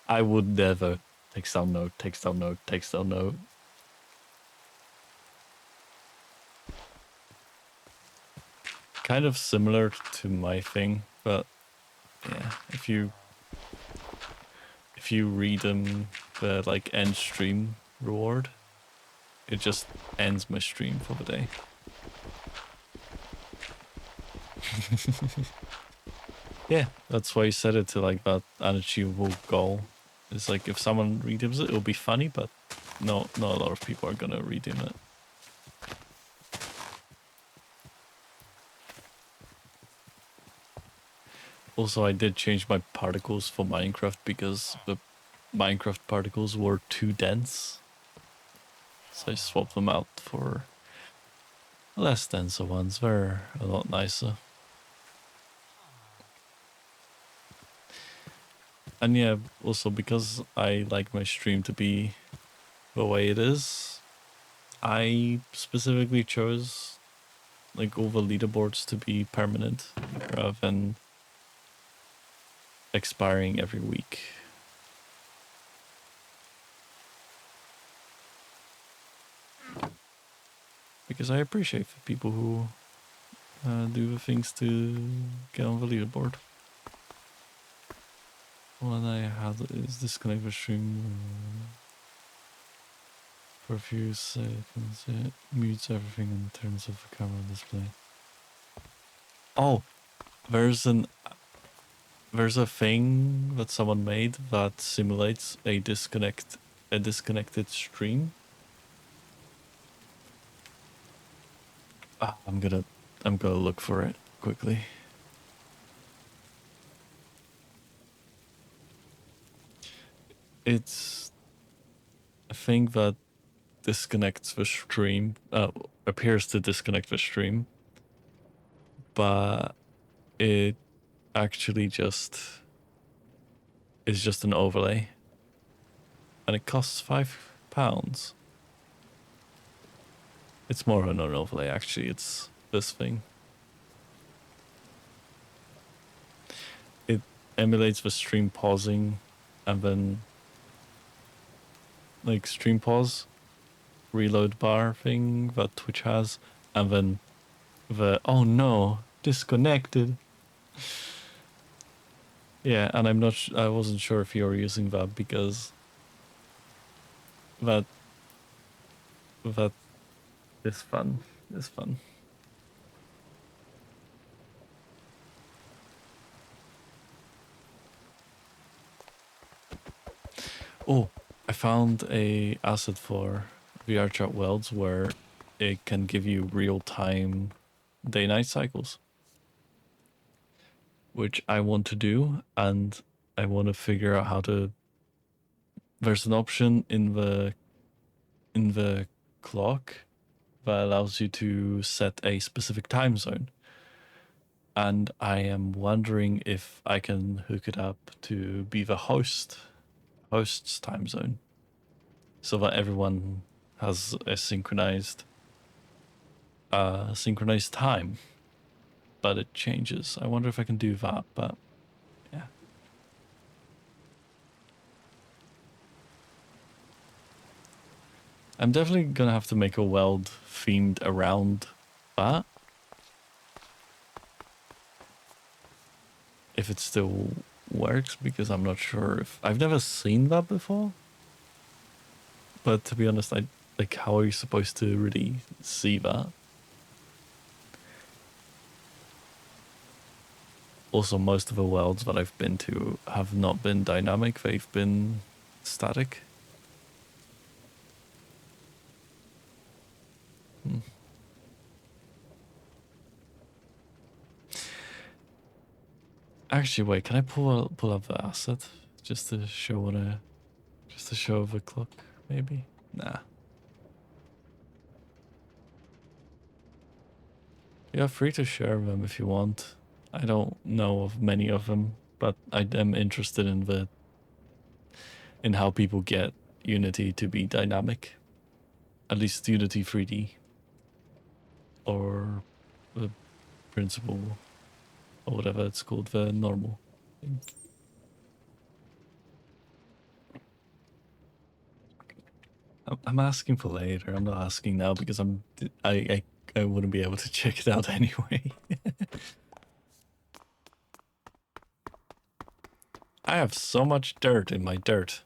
I would never. Takes down note, takes down note, takes down note. Kind of similar to my thing, but yeah, if you redeem the like end stream reward, it just ends my stream for the day. Yeah, that's why you set it to like that unachievable goal. It's like if someone redeems it, it'll be funny, but no, not a lot of people are gonna redeem it. Also, I did change my particles for Minecraft because the Minecraft particles were too dense. So I swapped them out for less denser ones. They're a lot nicer. And yeah, also because I like my stream to be the way it is, I specifically chose like all the leaderboards to be permanent rather than expiring every week. Because I appreciate the people who do the things to get on the leaderboard. When I had is disconnect the stream for a few seconds, it mutes everything in terms of the camera display. Oh, there's a thing that someone made that simulates a disconnected stream. I'm gonna look for it quickly. It's a thing that disconnects the stream, appears to disconnect the stream, but it actually is just an overlay, and it costs £5. It's more than an overlay, actually. It's this thing. It emulates the stream pausing, and then like stream pause, reload bar thing that Twitch has, and then the oh no, disconnected. Yeah, and I wasn't sure if you were using that because that is fun. It's fun. Oh, I found a asset for VRChat Worlds where it can give you real-time day-night cycles, which I want to do, and I want to figure out how to. There's an option in the clock that allows you to set a specific time zone, and I am wondering if I can hook it up to be the host's time zone, so that everyone has a synchronized time, but it changes. I wonder if I can do that, but yeah. I'm definitely gonna have to make a weld themed around that. If it still works, because I'm not sure if I've never seen that before. But to be honest, how are you supposed to really see that? Also, most of the worlds that I've been to have not been dynamic, they've been static. Actually, wait, can I pull up the asset just to show the clock, maybe? Nah. You're free to share them if you want. I don't know of many of them, but I am interested in how people get Unity to be dynamic. at least Unity 3D or the Principle or whatever it's called, the normal thing. I'm asking for later. I'm not asking now because I wouldn't be able to check it out anyway. I have so much dirt in my dirt.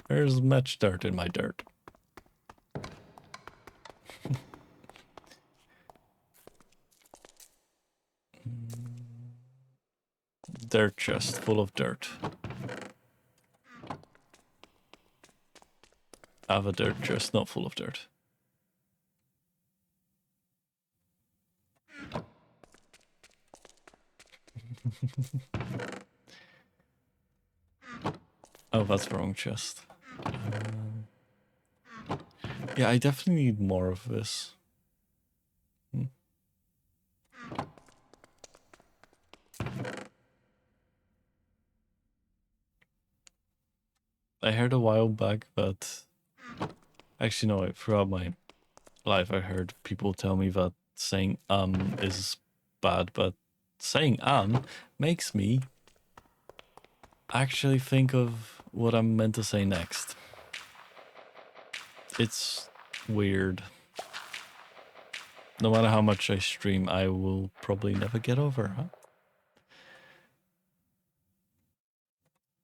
There's much dirt in my dirt. Dirt chest full of dirt. I have a dirt chest not full of dirt. Oh, that's the wrong chest. Yeah, I definitely need more of this. I heard a while back that... Actually, no, throughout my life I heard people tell me that saying is bad, but saying makes me actually think of what I'm meant to say next. It's weird. No matter how much I stream, I will probably never get over, huh?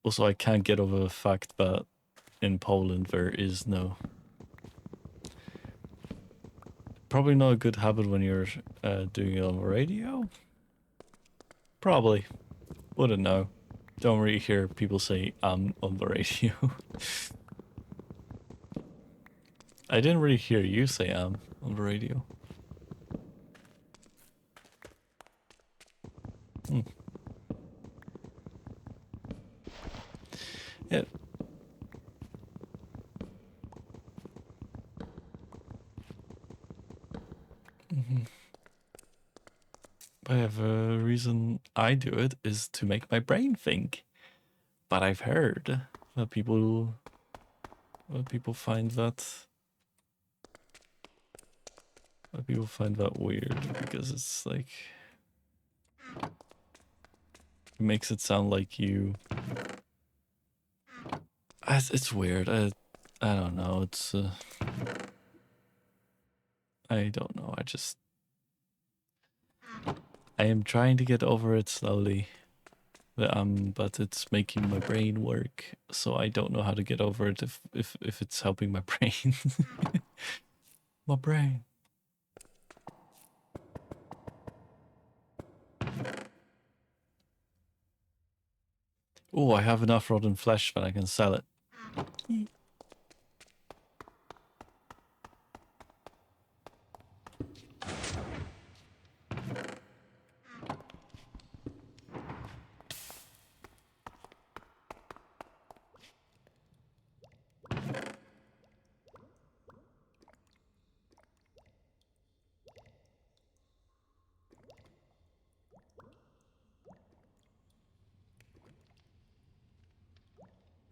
Also, I can't get over the fact that in Poland there is no... Probably not a good habit when you're doing it on the radio? Probably. Wouldn't know. Don't really hear people say on the radio. I didn't really hear you say on the radio. Yeah. I have a reason I do it is to make my brain think. But I've heard that people find that weird because it's like it makes it sound like you. It's weird. I don't know. It's I don't know. I am trying to get over it slowly. But it's making my brain work, so I don't know how to get over it if it's helping my brain. My brain. Oh, I have enough rotten flesh that I can sell it.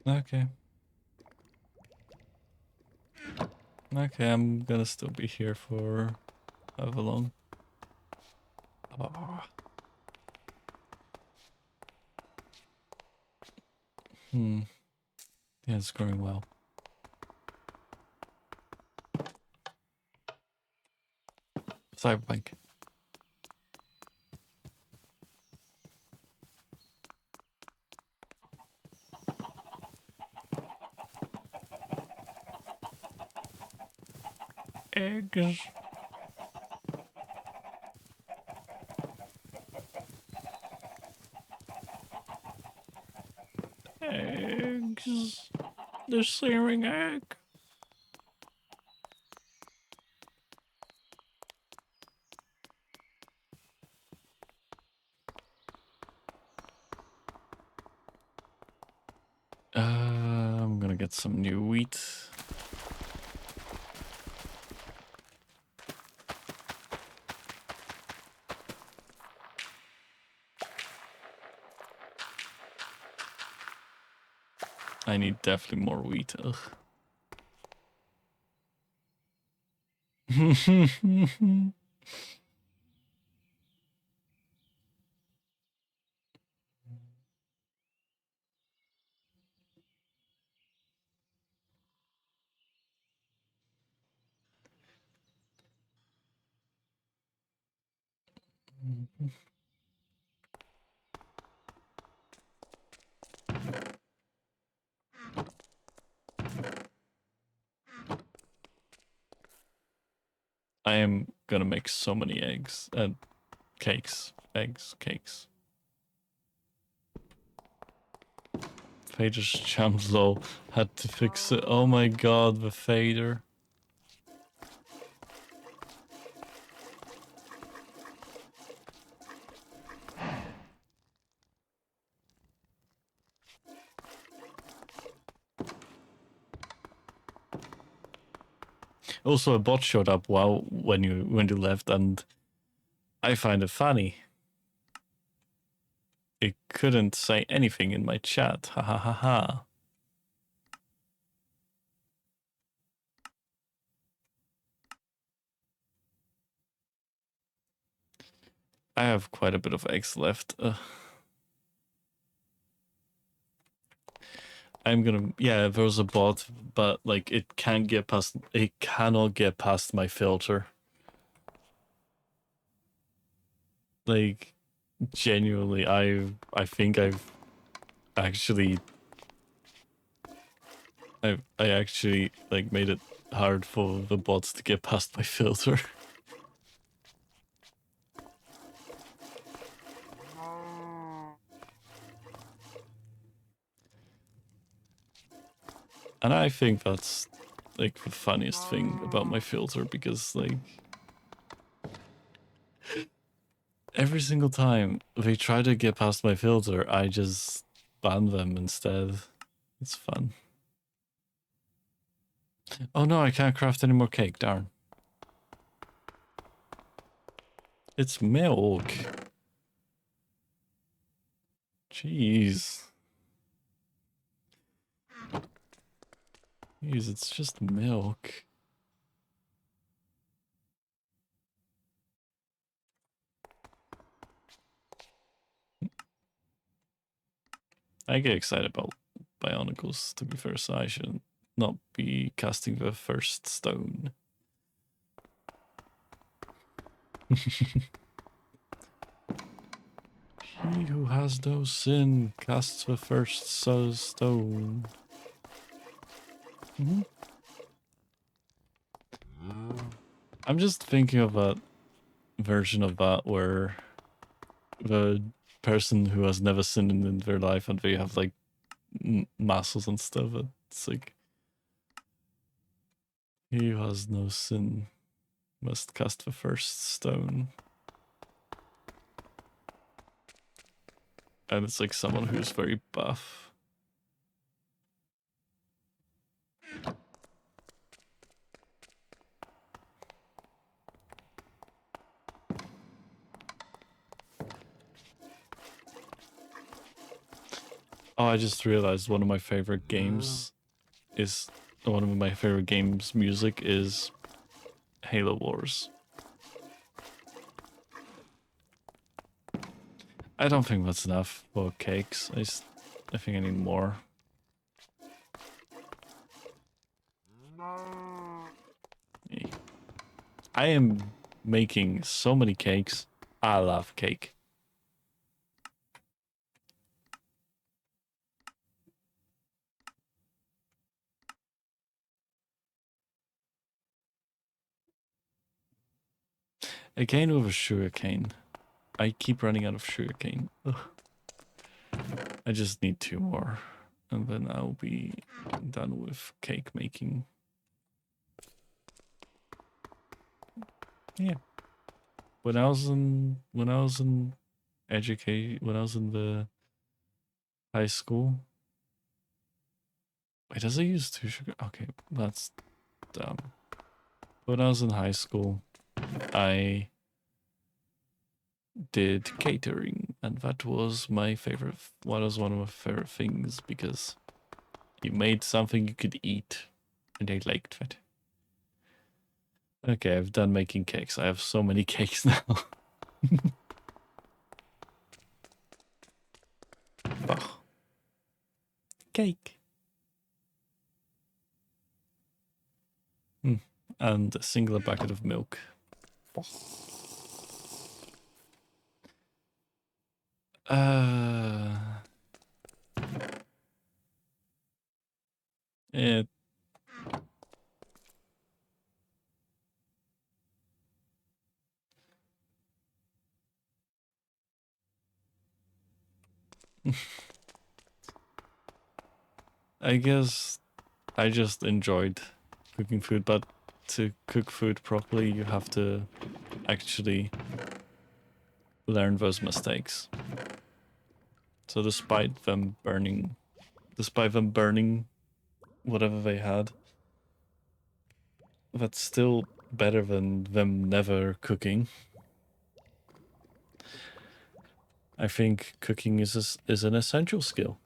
Okay. Okay, I'm gonna still be here for however long. Yeah, it's going well. Cyberpunk. Eggs. Eggs. The searing egg. I'm gonna get some new wheat. I need definitely more wheat. Ugh. I am gonna make so many eggs and cakes. Eggs, cakes. Fader's jumped low. Had to fix it. Oh my god, the fader. Also, a bot showed up when you left, and I find it funny. It couldn't say anything in my chat. Ha ha ha ha. I have quite a bit of eggs left. I'm gonna, yeah, there was a bot, but like it cannot get past my filter. Like, genuinely, I think I actually like made it hard for the bots to get past my filter. And I think that's like the funniest thing about my filter, because like every single time they try to get past my filter, I just ban them instead. It's fun. Oh no, I can't craft any more cake, darn. It's milk. Jeez. Jeez, it's just milk. I get excited about Bionicles, to be fair, so I should not be casting the first stone. He who has no sin casts the first stone. I'm just thinking of a version of that where the person who has never sinned in their life and they have like muscles and stuff. It's like, he who has no sin must cast the first stone. And it's like someone who's very buff. Oh, I just realized one of my favorite games is music is Halo Wars. I don't think that's enough for cakes. I think I need more. I am making so many cakes. I love cake. A cane with a sugar cane. I keep running out of sugar cane. Ugh. I just need 2 more, and then I'll be done with cake making. Yeah. When I was in the high school. Wait, does it use 2 sugar? Okay, that's dumb. When I was in high school, I did catering, and that was my favorite. One of my favorite things, because you made something you could eat, and I liked that. Okay, I've done making cakes. I have so many cakes now. Oh. Cake. And a singular bucket of milk. Uh, it I guess I just enjoyed cooking food, but to cook food properly, you have to actually learn those mistakes. So despite them burning whatever they had, that's still better than them never cooking. I think cooking is an essential skill.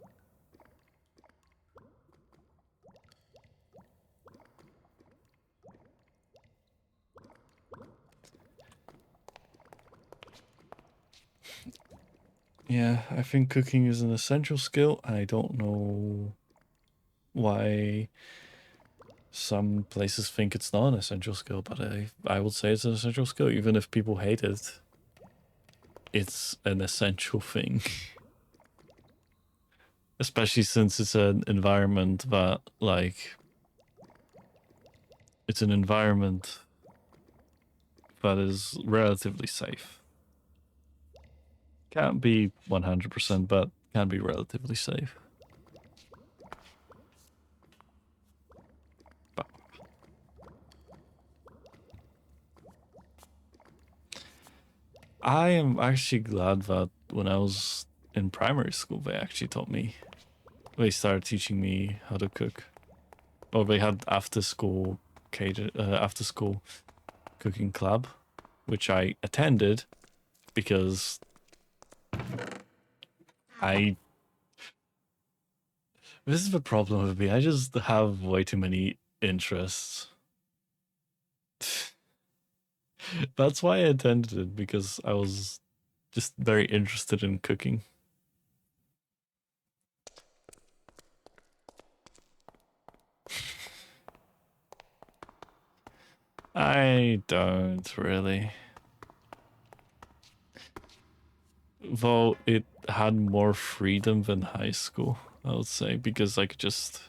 Yeah, I think cooking is an essential skill. I don't know why some places think it's not an essential skill, but I would say it's an essential skill. Even if people hate it, it's an essential thing. Especially since it's an environment that, like, it's an environment that is relatively safe. Can't be 100%, but can be relatively safe. But I am actually glad that when I was in primary school, they started teaching me how to cook. Or they had after school cooking club, which I attended because this is the problem with me. I just have way too many interests. That's why I attended it, because I was just very interested in cooking. I don't really. Though it had more freedom than high school, I would say, because I could just...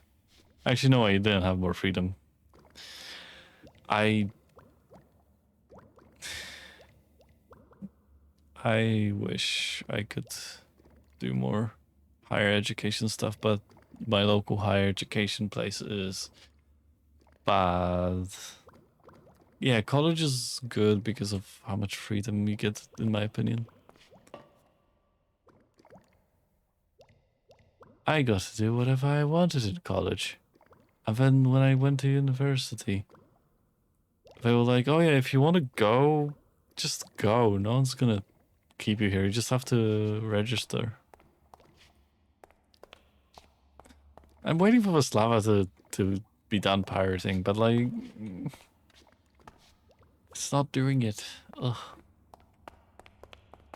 Actually, no, I didn't have more freedom. I wish I could do more higher education stuff, but my local higher education place is bad. Yeah, college is good because of how much freedom you get, in my opinion. I got to do whatever I wanted in college. And then when I went to university, they were like, oh yeah, if you want to go, just go. No one's gonna keep you here. You just have to register. I'm waiting for the Slava to be done pirating, but like... It's not doing it. Ugh.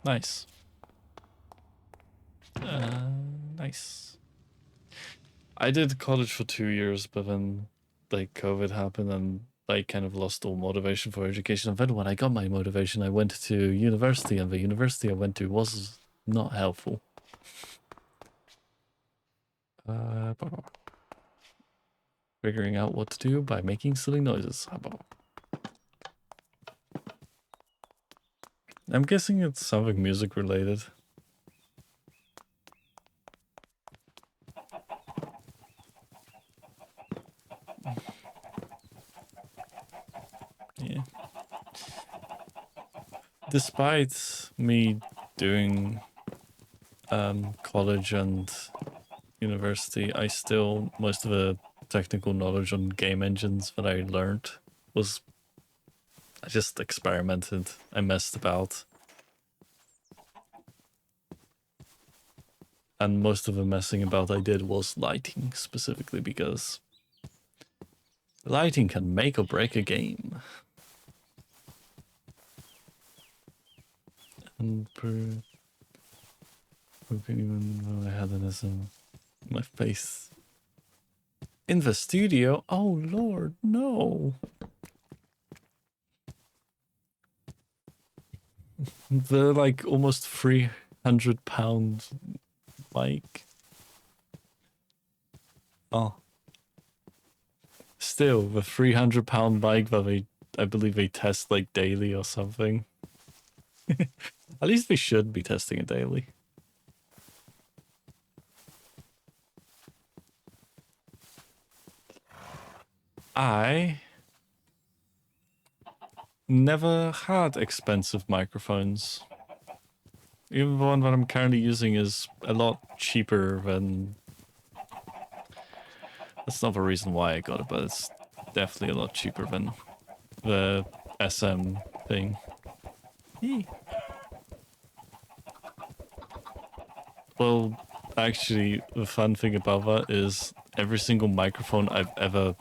Nice. Nice. I did college for 2 years, but then like COVID happened and I kind of lost all motivation for education. And then when I got my motivation, I went to university, and the university I went to was not helpful. Figuring out what to do by making silly noises. I'm guessing it's something music related. Yeah. Despite me doing college and university, I still, most of the technical knowledge on game engines that I learned was, I just experimented, I messed about. And most of the messing about I did was lighting, specifically because lighting can make or break a game. and even though I had an SM my face in the studio. Oh Lord, no. The like almost £300 mic. Oh. Still, the £300 mic that I believe they test like daily or something. At least they should be testing it daily. I never had expensive microphones. Even the one that I'm currently using is a lot cheaper than... That's not the reason why I got it, but it's definitely a lot cheaper than the SM thing. Yee. Well, actually, the fun thing about that is every single microphone I've ever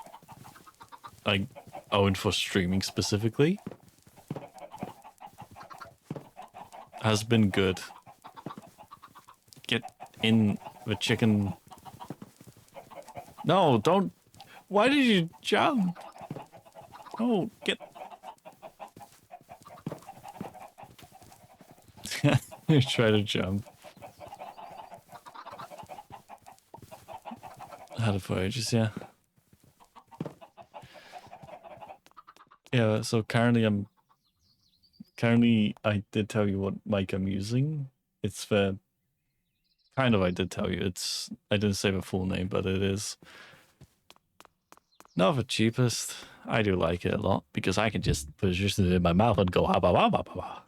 like owned for streaming specifically has been good. Get in the chicken. No, don't. Why did you jump? Oh, get. You try to jump. Had it for ages, yeah. Yeah, so currently I did tell you what mic I'm using. It's the kind of I did tell you. I didn't say the full name, but it is not the cheapest. I do like it a lot because I can just position it in my mouth and go ha ba ba ba ba ba.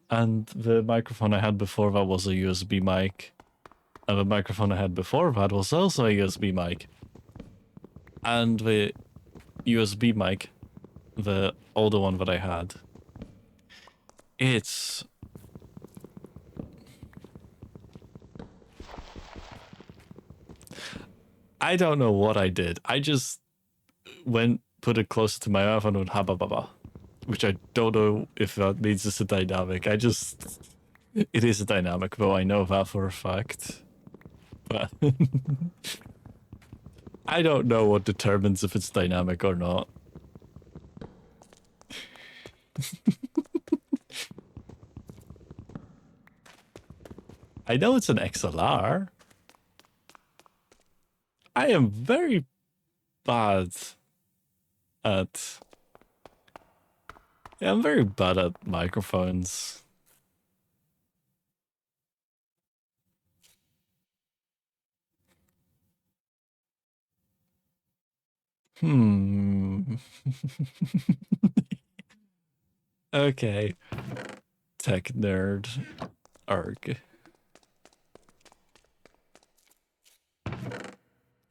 And the microphone I had before that was a USB mic. And the microphone I had before that was also a USB mic. And the USB mic, the older one that I had, it's... I don't know what I did. I just put it closer to my mouth and went ha ba ba ba. Which I don't know if that means it's a dynamic. It is a dynamic, though I know that for a fact. But I don't know what determines if it's dynamic or not. I know it's an XLR. I am very bad at... Yeah, I'm very bad at microphones. Okay. Tech nerd. Arg.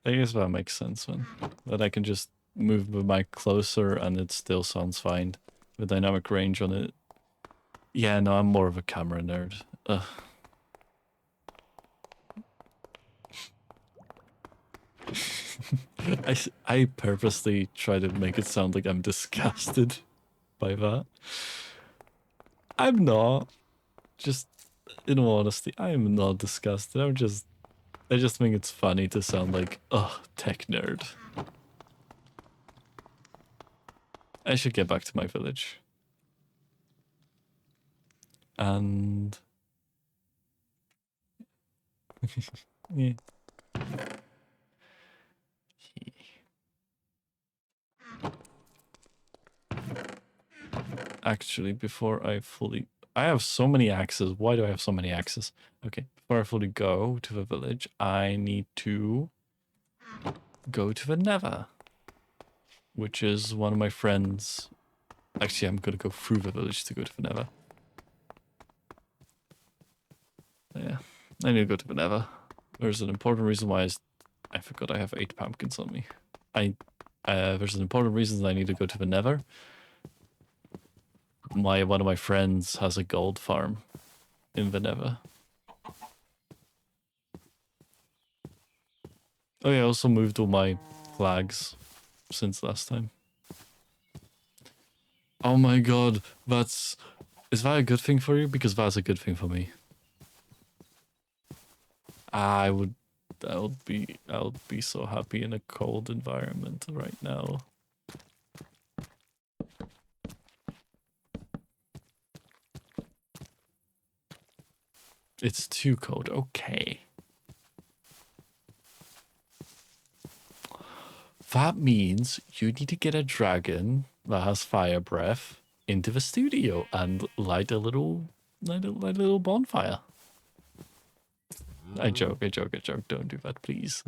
I guess that makes sense, man. That I can just move the mic closer and it still sounds fine. The dynamic range on it. Yeah, no, I'm more of a camera nerd. Ugh. I purposely try to make it sound like I'm disgusted by that. I'm not. Just, in all honesty, I am not disgusted. I just think it's funny to sound like, ugh, tech nerd. I should get back to my village. And... yeah. Actually, before I fully... I have so many axes. Why do I have so many axes? Okay, before I fully go to the village, I need to go to the Nether, which is one of my friends. Actually, I'm gonna go through the village to go to the Nether. Yeah, I need to go to the Nether. There's an important reason why I forgot I have 8 pumpkins on me. There's an important reason I need to go to the Nether. One of my friends has a gold farm in the Nether. Oh yeah, I also moved all my flags since last time. Oh my god, is that a good thing for you? Because that's a good thing for me. I would I would be so happy in a cold environment right now. It's too cold. Okay. That means you need to get a dragon that has fire breath into the studio and light a little bonfire. I joke. Don't do that, please.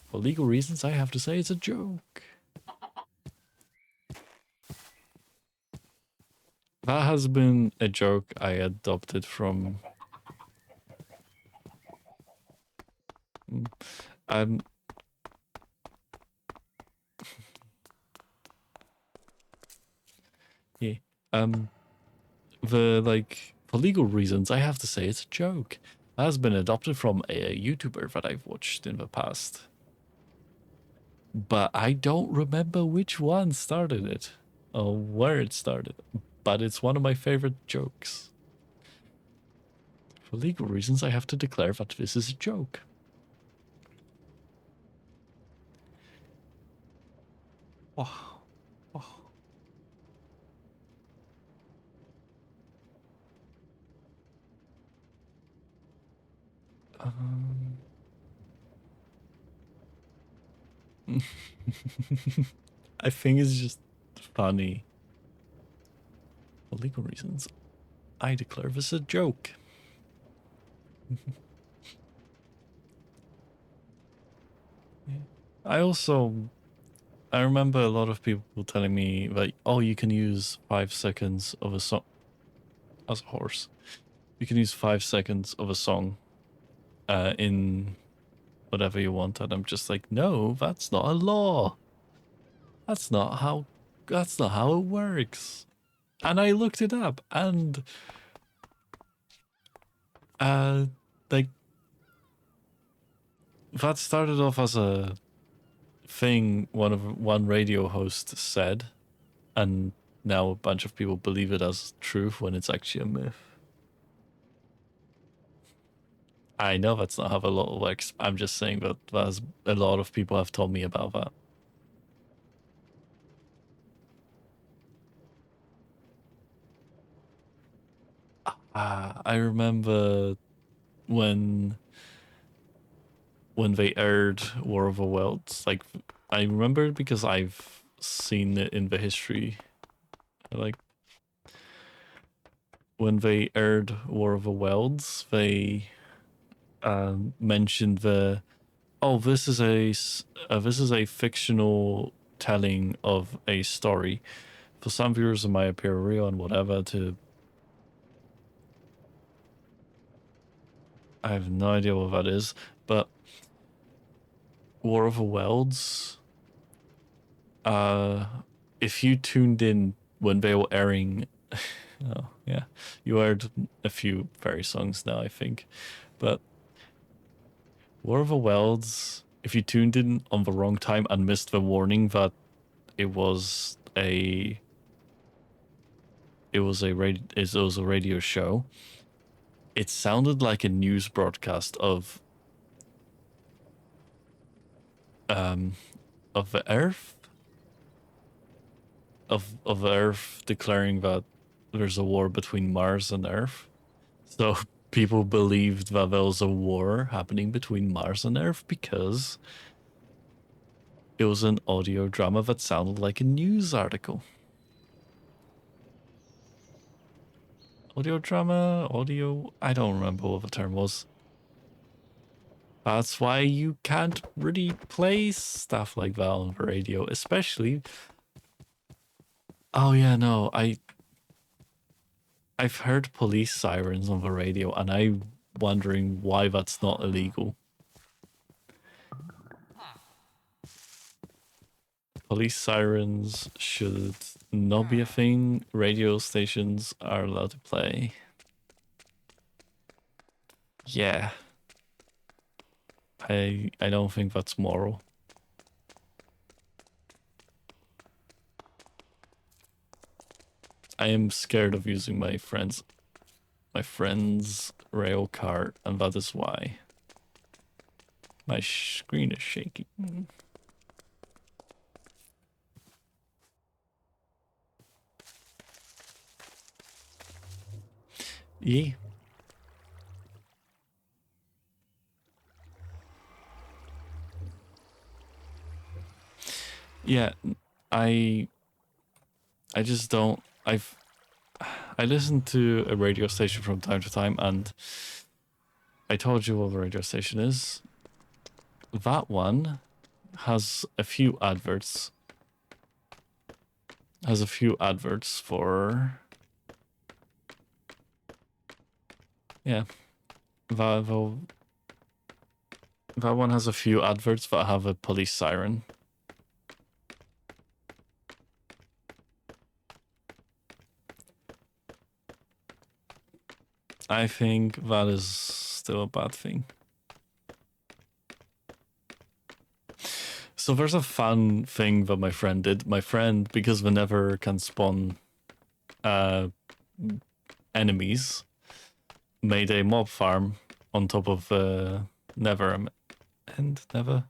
For legal reasons, I have to say it's a joke. That has been a joke I adopted from... I'm... Yeah. For legal reasons, I have to say it's a joke. That has been adopted from a YouTuber that I've watched in the past. But I don't remember which one started it or where it started. But it's one of my favorite jokes. For legal reasons, I have to declare that this is a joke. Oh. Oh. I think it's just funny. For legal reasons, I declare this a joke. I remember a lot of people telling me that, oh, you can use 5 seconds of a song as a horse. You can use 5 seconds of a song in whatever you want, and I'm just like, no, that's not a law. That's not how it works. And I looked it up, and like that started off as a thing one radio host said, and now a bunch of people believe it as truth when it's actually a myth. I know that's not how the law works. I'm just saying that there's a lot of people have told me about that. I remember when they aired War of the Worlds. Like, I remember it because I've seen it in the history. Like, when they aired War of the Worlds, they mentioned this is a fictional telling of a story. For some viewers, it might appear real and whatever. I have no idea what that is, but War of the Worlds. If you tuned in when they were airing, oh yeah, you heard a few fairy songs now, I think, but War of the Worlds. If you tuned in on the wrong time and missed the warning that it was a radio show, it sounded like a news broadcast of the Earth, of Earth declaring that there's a war between Mars and Earth. So people believed that there was a war happening between Mars and Earth because it was an audio drama that sounded like a news article. Audio drama, I don't remember what the term was. That's why you can't really play stuff like that on the radio, especially... Oh yeah, no, I've heard police sirens on the radio, and I'm wondering why that's not illegal. Police sirens should not be a thing radio stations are allowed to play. Yeah. I don't think that's moral. I am scared of using my friend's rail card, and that is why my screen is shaking. Yeah. Yeah, I just don't. I listen to a radio station from time to time, and I told you what the radio station is. That one has a few adverts. Has a few adverts for. Yeah, that one has a few adverts that have a police siren. I think that is still a bad thing. So there's a fun thing that my friend did. My friend, because the Nether can spawn enemies, made a mob farm on top of Nether and Nether.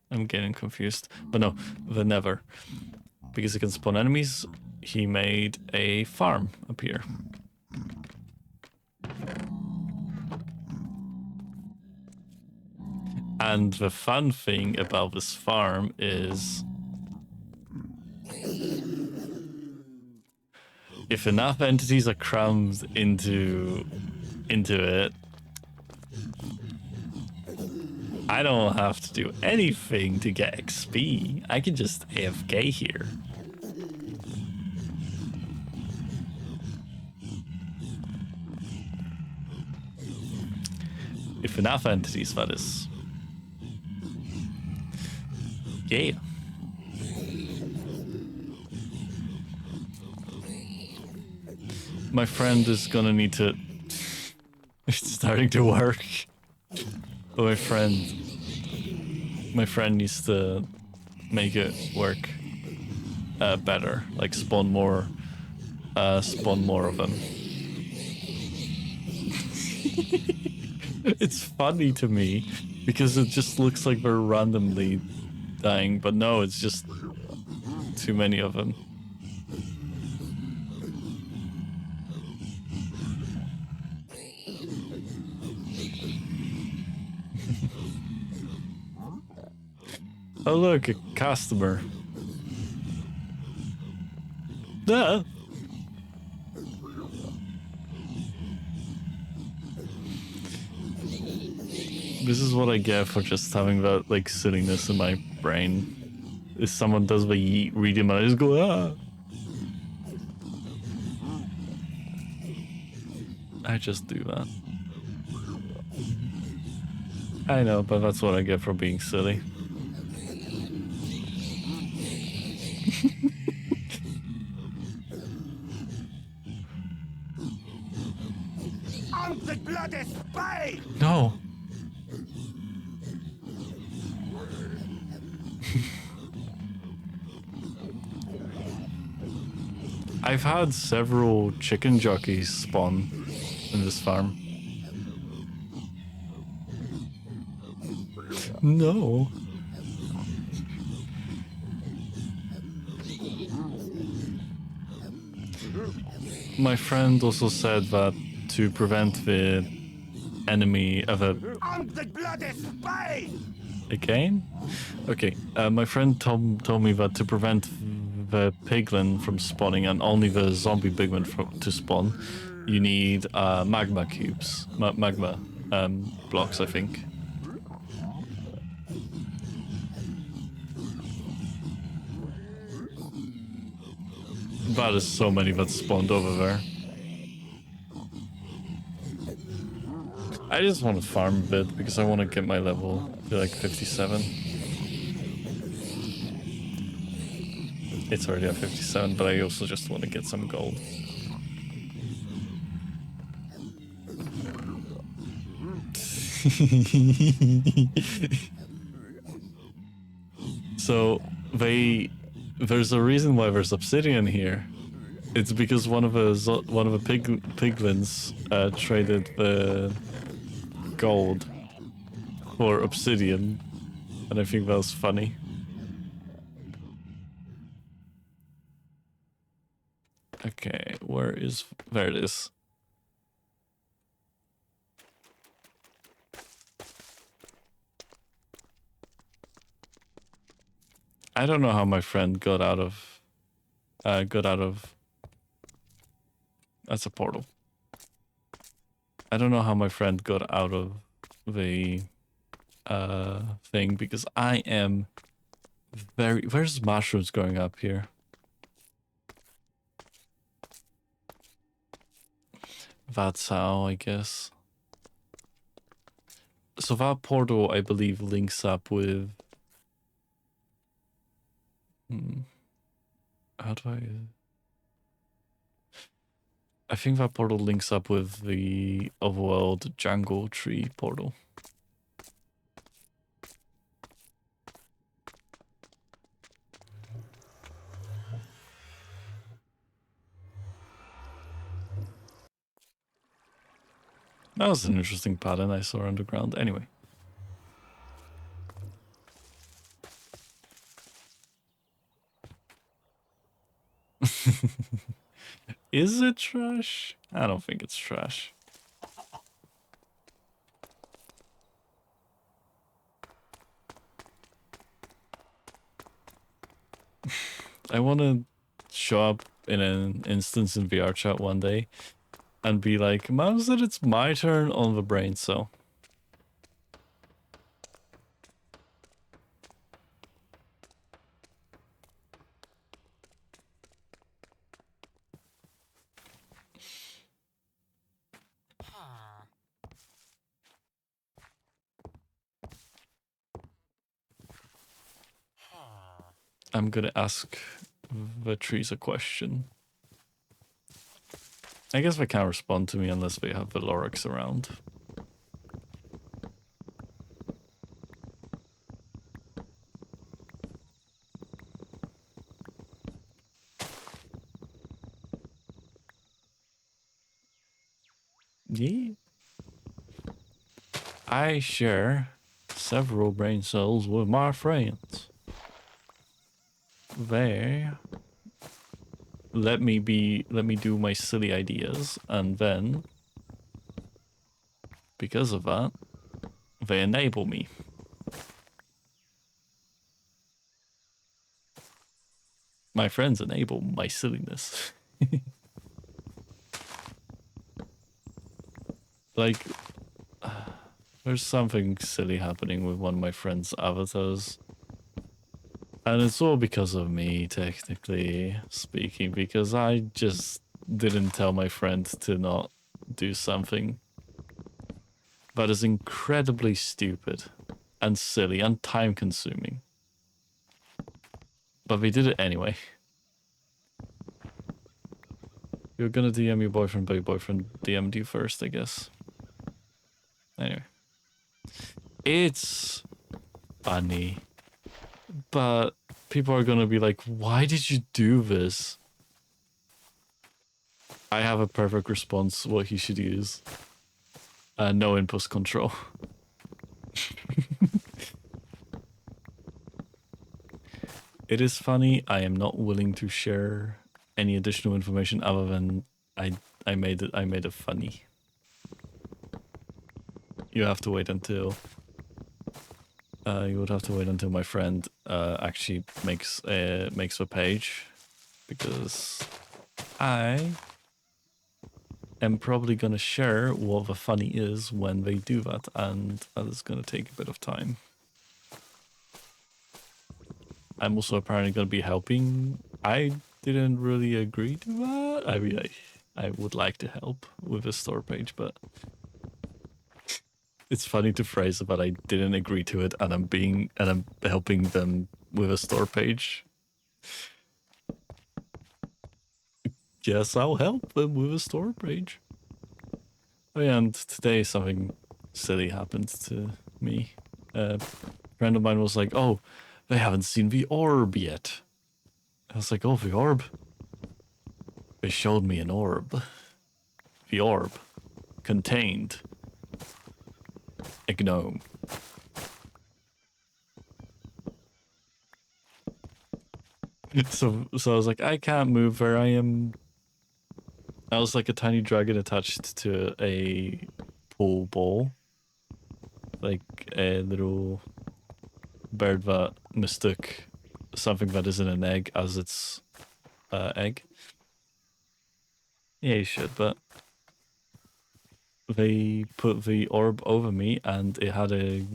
I'm getting confused. But no, the Nether. Because it can spawn enemies, he made a farm appear. And the fun thing about this farm is if enough entities are crammed into it, I don't have to do anything to get XP. I can just AFK here. If enough entities, that is. Yeah. My friend is gonna need to... It's starting to work. But my friend needs to make it work better. Like spawn more of them. It's funny to me because it just looks like they're randomly dying, but no, it's just too many of them. Oh look, a customer. Duh. This is what I get for just having that like silliness in my brain. If someone does the yeet read him, I just go ah. I just do that. I know, but that's what I get for being silly. I'm the bloody spade! No. I've had several chicken jockeys spawn in this farm. No. My friend also said that to prevent the enemy of a... I'm the bloody spade! Again? Okay, my friend told me that to prevent the piglin from spawning and only the zombie pigmen to spawn, you need magma cubes. Magma blocks, I think. That is so many that spawned over there. I just want to farm a bit because I want to get my level to like 57. It's already at 57, but I also just want to get some gold. So there's a reason why there's obsidian here. It's because one of the piglins traded the gold for obsidian, and I think that was funny. Okay, there it is. I don't know how my friend got out of that's a portal. I don't know how my friend got out of the thing because I am where's mushrooms going up here? That's how, I guess. So that portal, I believe, links up with how do I think that portal links up with the overworld jungle tree portal. That was an interesting pattern I saw underground. Anyway. Is it trash? I don't think it's trash. I want to show up in an instance in VR chat one day and be like, Mom said it's my turn on the brain cell. I'm gonna ask the trees a question. I guess they can't respond to me unless they have the Lorax around. Yeah. I share several brain cells with my friends. They let me do my silly ideas, and then because of that, they enable me. My friends enable my silliness. Like, there's something silly happening with one of my friends' avatars. And it's all because of me, technically speaking, because I just didn't tell my friend to not do something that is incredibly stupid and silly and time-consuming. But we did it anyway. You're gonna DM your boyfriend, but your boyfriend DM'd you first, I guess. Anyway. It's funny. But people are gonna be like, why did you do this? I have a perfect response what he should use. No impulse control. It is funny. I am not willing to share any additional information other than I made it funny. You have to wait until you would have to wait until my friend actually makes a page, because I am probably gonna share what the funny is when they do that, and that is gonna take a bit of time. I'm also apparently gonna be helping. I didn't really agree to that. I mean, I would like to help with the store page, but it's funny to phrase it, but I didn't agree to it, and I'm helping them with a store page. Yes, I'll help them with a store page. Oh yeah, and today something silly happened to me. A friend of mine was like, "Oh, they haven't seen the orb yet." I was like, "Oh, the orb? It showed me an orb. The orb contained a gnome. So I was like, I can't move where I am. I was like a tiny dragon attached to a pool ball. Like a little bird that mistook something that isn't an egg as its egg. Yeah, you should, but they put the orb over me and it had a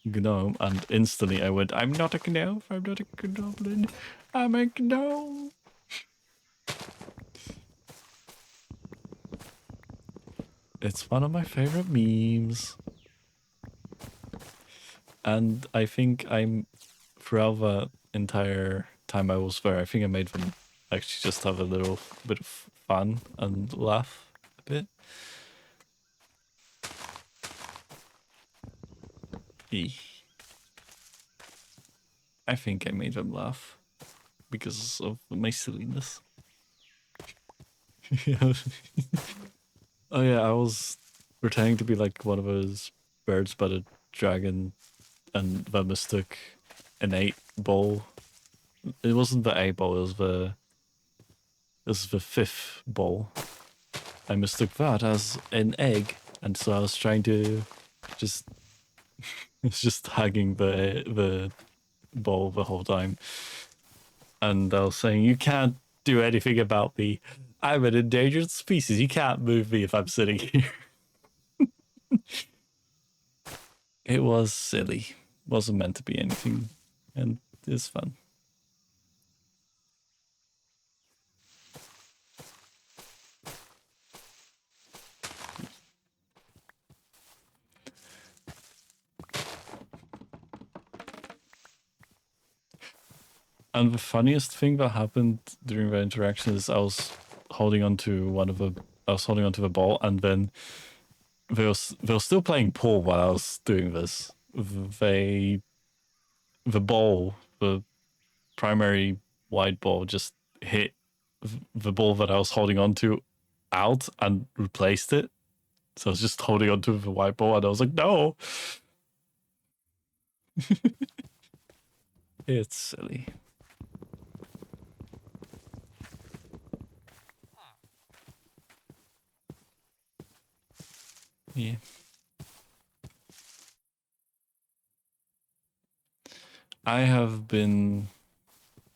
gnome, and instantly I went, I'm not a gnome, I'm not a goblin, I'm a gnome. It's one of my favorite memes. And I think throughout the entire time I was there, I think I made them actually just have a little bit of fun and laugh a bit. I think I made them laugh because of my silliness. Oh yeah, I was pretending to be like one of those birds but a dragon, and that mistook an 8-ball. It wasn't the 8-ball, it was the 5th ball. I mistook that as an egg, and so I was trying to just it's just hugging the ball the whole time. And I was saying, you can't do anything about me. I'm an endangered species. You can't move me if I'm sitting here. It was silly. Wasn't meant to be anything. And it's fun. And the funniest thing that happened during the interaction is I was holding onto the ball, and then they were still playing pool while I was doing this. The ball, the primary white ball, just hit the ball that I was holding onto out and replaced it. So I was just holding onto the white ball, and I was like, no. It's silly. Yeah. I have been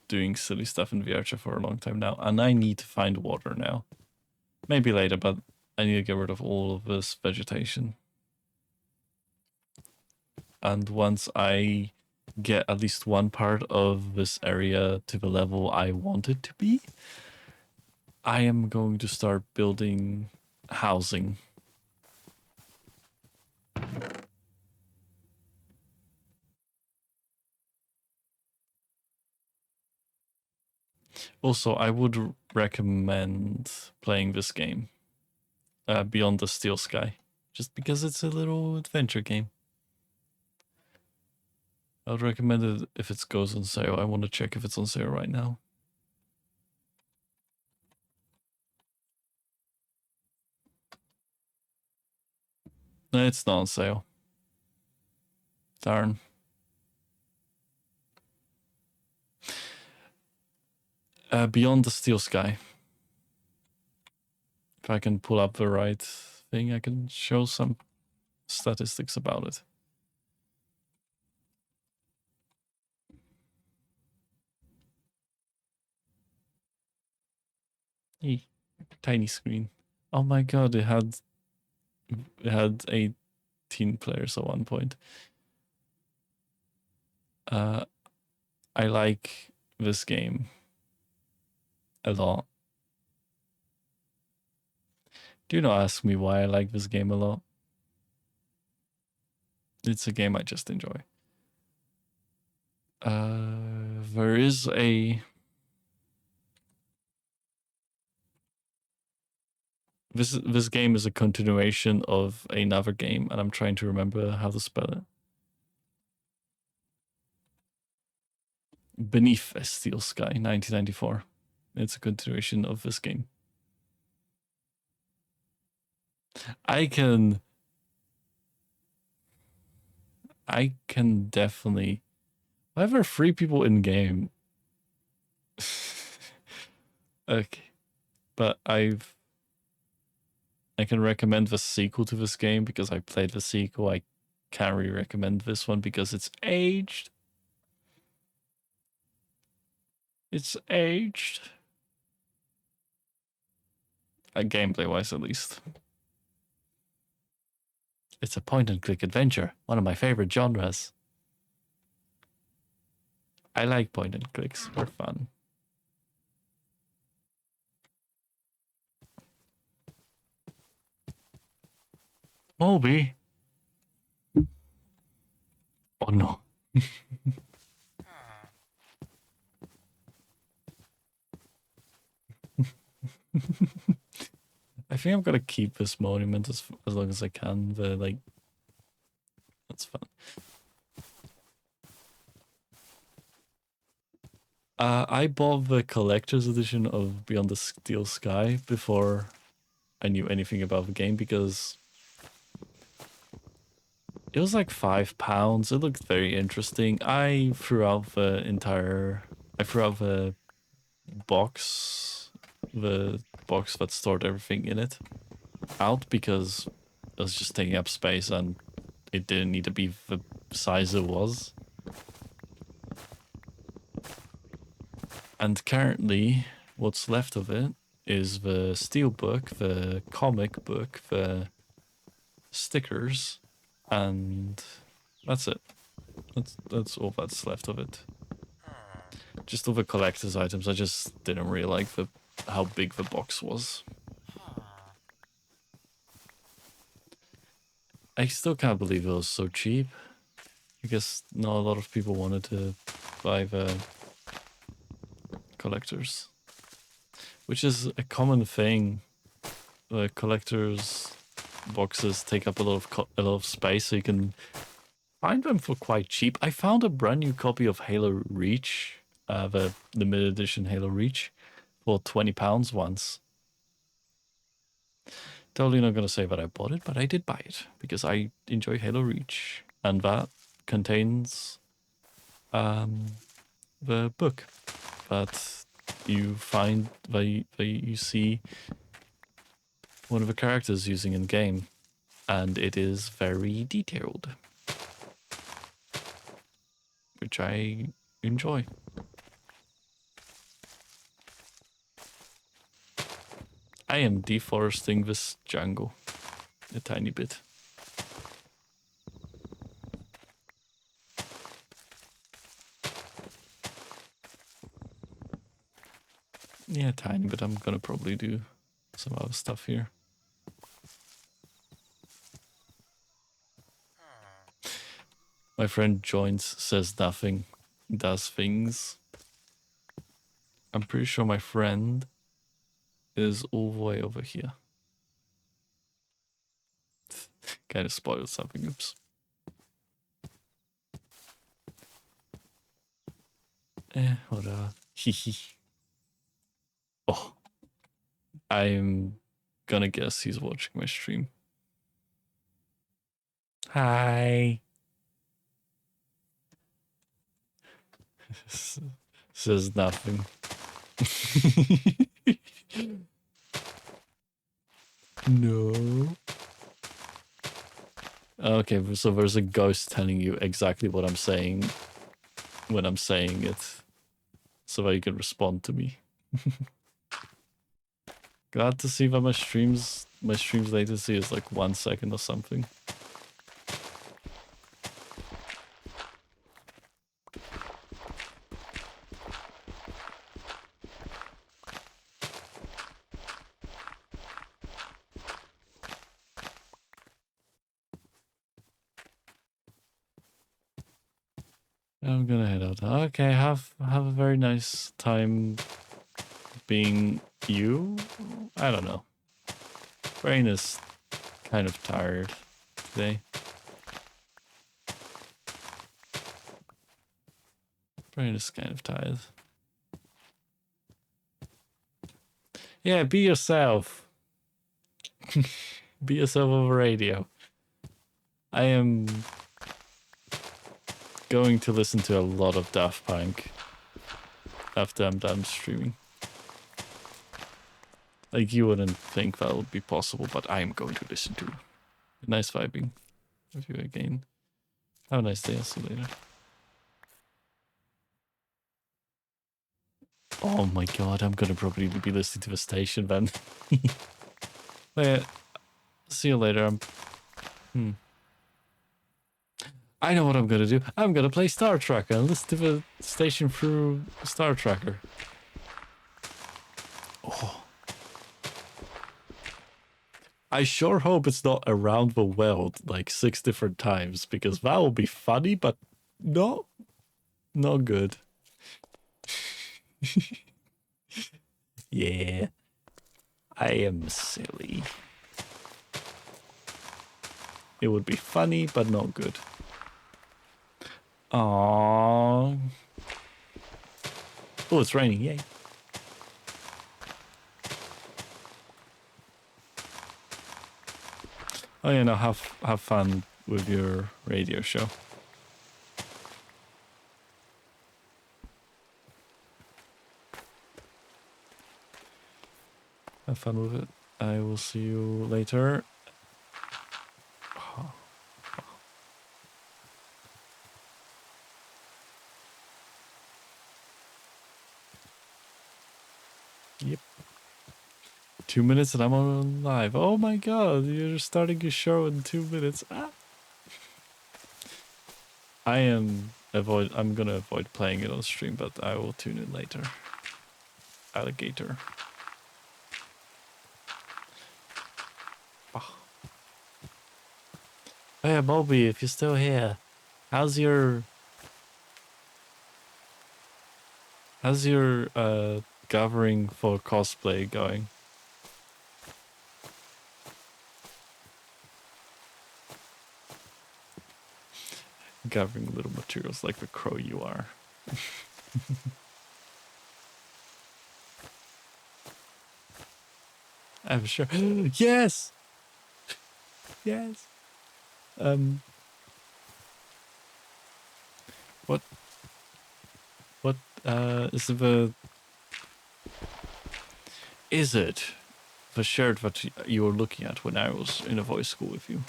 doing silly stuff in VRChat for a long time now, and I need to find water now. Maybe later, but I need to get rid of all of this vegetation. And once I get at least one part of this area to the level I want it to be, I am going to start building housing. Also, I would recommend playing this game, Beyond the Steel Sky, just because it's a little adventure game. I would recommend it if it goes on sale. I want to check if it's on sale right now. No, it's not on sale. Darn. Beyond the Steel Sky. If I can pull up the right thing, I can show some statistics about it. Tiny screen. Oh my god, it had 18 players at one point. I like this game a lot. Do not ask me why I like this game a lot. It's a game I just enjoy. There is a... This game is a continuation of another game, and I'm trying to remember how to spell it. Beneath a Steel Sky, 1994. It's a continuation of this game. I can definitely. Whenever free people in game. Okay, but I can recommend the sequel to this game because I played the sequel. I can't really recommend this one because it's aged. It's aged. Gameplay wise, at least. It's a point and click adventure, one of my favorite genres. I like point and clicks, they're fun. Moby. Oh no. I think I'm gonna keep this monument as long as I can. The like, that's fun. I bought the collector's edition of Beyond the Steel Sky before I knew anything about the game because it was like £5. It looked very interesting. I threw out the box, the box that stored everything in it, out because it was just taking up space and it didn't need to be the size it was. And currently, what's left of it is the steelbook, the comic book, the stickers, and that's it. That's all that's left of it. Just all the collector's items. I just didn't really like how big the box was. I still can't believe it was so cheap. I guess not a lot of people wanted to buy the collectors, which is a common thing. The collectors boxes take up a lot of space, so you can find them for quite cheap. I found a brand new copy of Halo Reach, the limited edition Halo Reach, for £20 once. Totally not gonna say that I bought it, but I did buy it because I enjoy Halo Reach, and that contains the book that you find that you see one of the characters using in game, and it is very detailed, which I enjoy. I am deforesting this jungle a tiny bit. Yeah, tiny bit. I'm gonna probably do some other stuff here. My friend joins, says nothing, does things. I'm pretty sure my friend is all the way over here. Kind of spoiled something, oops. Whatever. Hehe. Oh. I'm gonna guess he's watching my stream. Hi. Says nothing. No. Okay, so there's a ghost telling you exactly what I'm saying when I'm saying it, so that you can respond to me. Glad to see that my streams latency is like 1 second or something. I'm gonna head out. Okay, have a very nice time being you. I don't know. Brain is kind of tired today. Brain is kind of tired. Yeah, be yourself. BSF over radio. I am going to listen to a lot of Daft Punk after I'm done streaming. Like, you wouldn't think that would be possible, but I am going to listen to. Nice vibing with you again. Have a nice day. I'll see you later. Oh my god, I'm gonna probably be listening to the station then. Wait, see you later. I know what I'm gonna do. I'm gonna play Star Tracker and listen to the station through Star Tracker. Oh. I sure hope it's not around the world like 6 different times, because that will be funny, but not good. Yeah, I am silly. It would be funny, but not good. Aww. Oh, it's raining, yay. Oh yeah, no, have fun with your radio show. Have fun with it. I will see you later. Yep. 2 minutes and I'm on live. Oh my god, you're starting your show in 2 minutes. Ah. I'm gonna avoid playing it on stream, but I will tune in later. Alligator. Oh. Hey Moby, if you're still here, how's your gathering for cosplay going? Gathering little materials like the crow you are. I'm sure. Yes! Yes! What is it the shirt that you were looking at when I was in a voice school with you?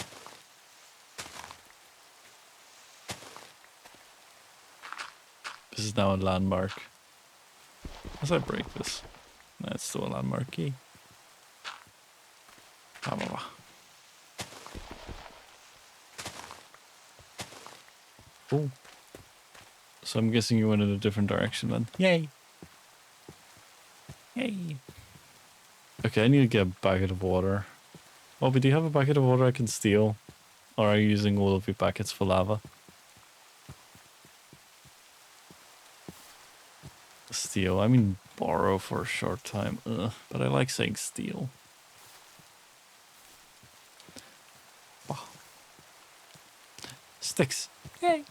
This is now a landmark. As I break this. That's still a landmark key. Blah, blah, blah. Oh. So I'm guessing you went in a different direction then. Yay! Yay! Okay, I need to get a bucket of water. Oh, but do you have a bucket of water I can steal? Or are you using all of your buckets for lava? Steal. I mean borrow for a short time. Ugh, but I like saying steal. Oh. Sticks. Yay!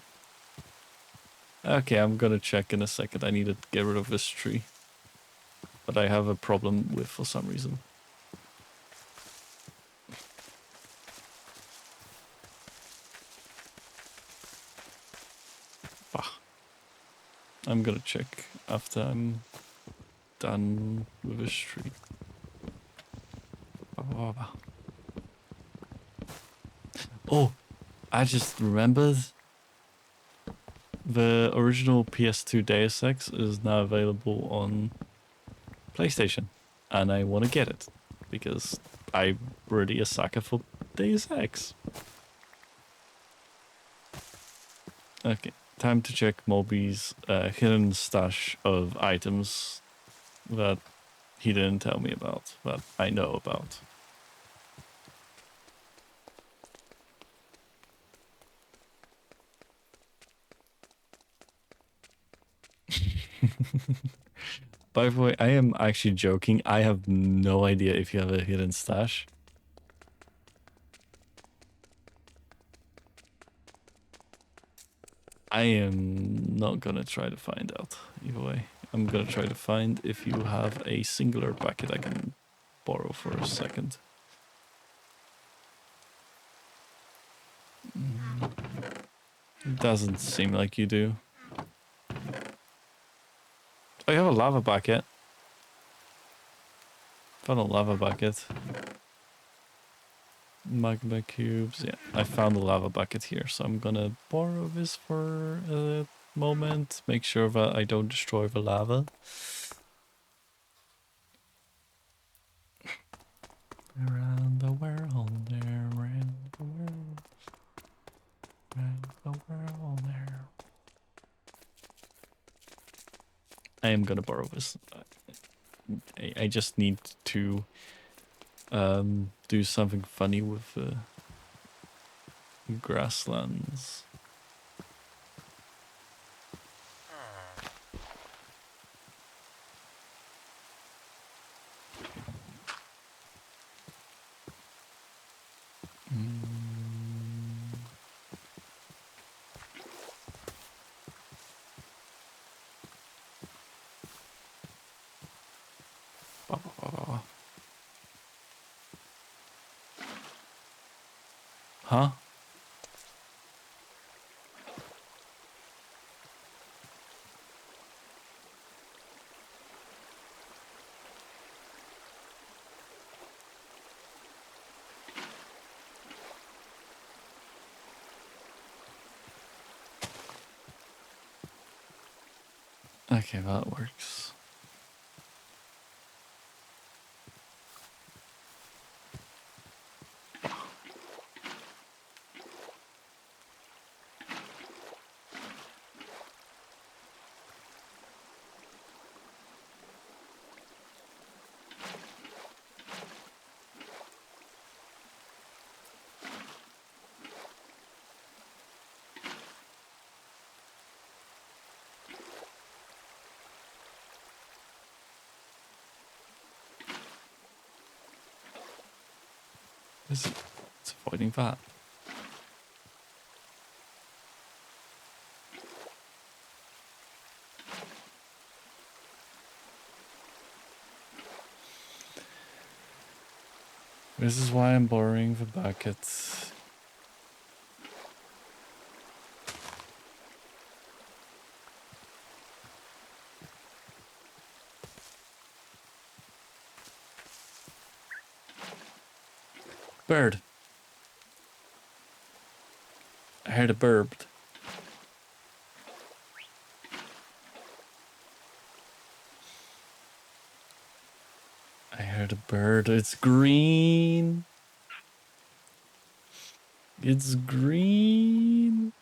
Okay, I'm gonna check in a second. I need to get rid of this tree. But I have a problem with for some reason. Bah. I'm gonna check after I'm done with this tree. Oh, I just remembered. The original PS2 Deus Ex is now available on PlayStation, and I want to get it because I'm really a sucker for Deus Ex. Okay, time to check Moby's hidden stash of items that he didn't tell me about, that I know about. By the way, I am actually joking. I have no idea if you have a hidden stash. I am not gonna try to find out either way. I'm gonna try to find if you have a singular bucket I can borrow for a second. Doesn't seem like you do. Oh, you have a lava bucket. Found a lava bucket. Magma cubes. Yeah, I found the lava bucket here, so I'm gonna borrow this for a moment. Make sure that I don't destroy the lava. Around the world, there, around the world, around the world, there. I am gonna borrow this. I just need to do something funny with grasslands. Huh? Okay, that works. It's avoiding that. This is why I'm borrowing the buckets. Bird. I heard a bird. I heard a bird. It's green. It's green.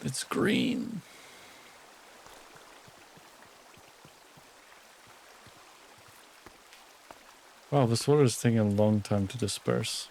It's green. Wow, this water is taking a long time to disperse.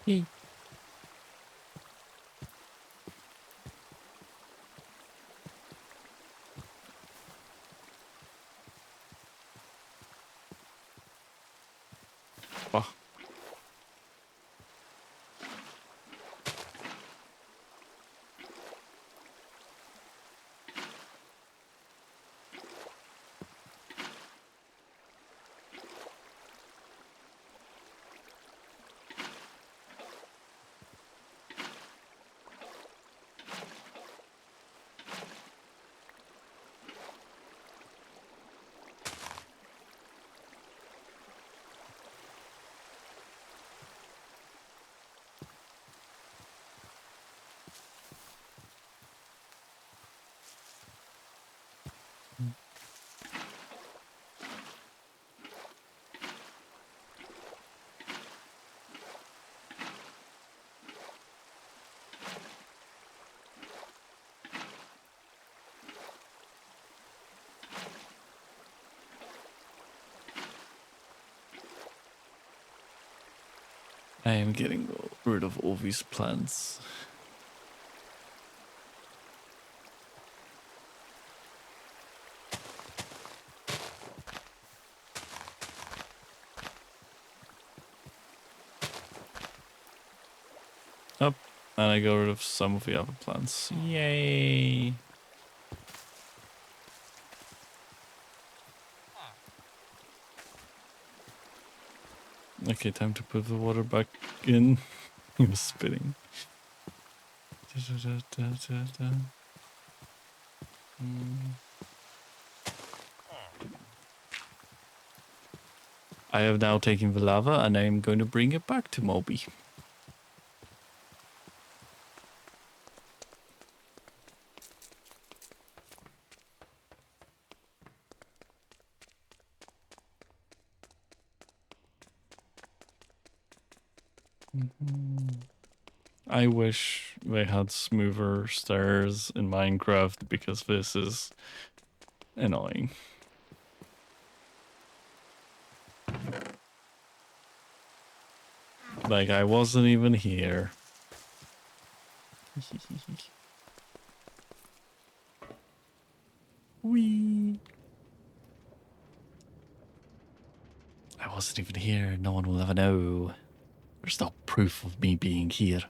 Yay. Oh. I am getting rid of all these plants. Up, and I got rid of some of the other plants. Yay! Okay, time to put the water back in. He was spitting. I have now taken the lava and I am going to bring it back to Moby. I wish they had smoother stairs in Minecraft because this is annoying. Like, I wasn't even here. Whee! I wasn't even here. No one will ever know. There's no proof of me being here.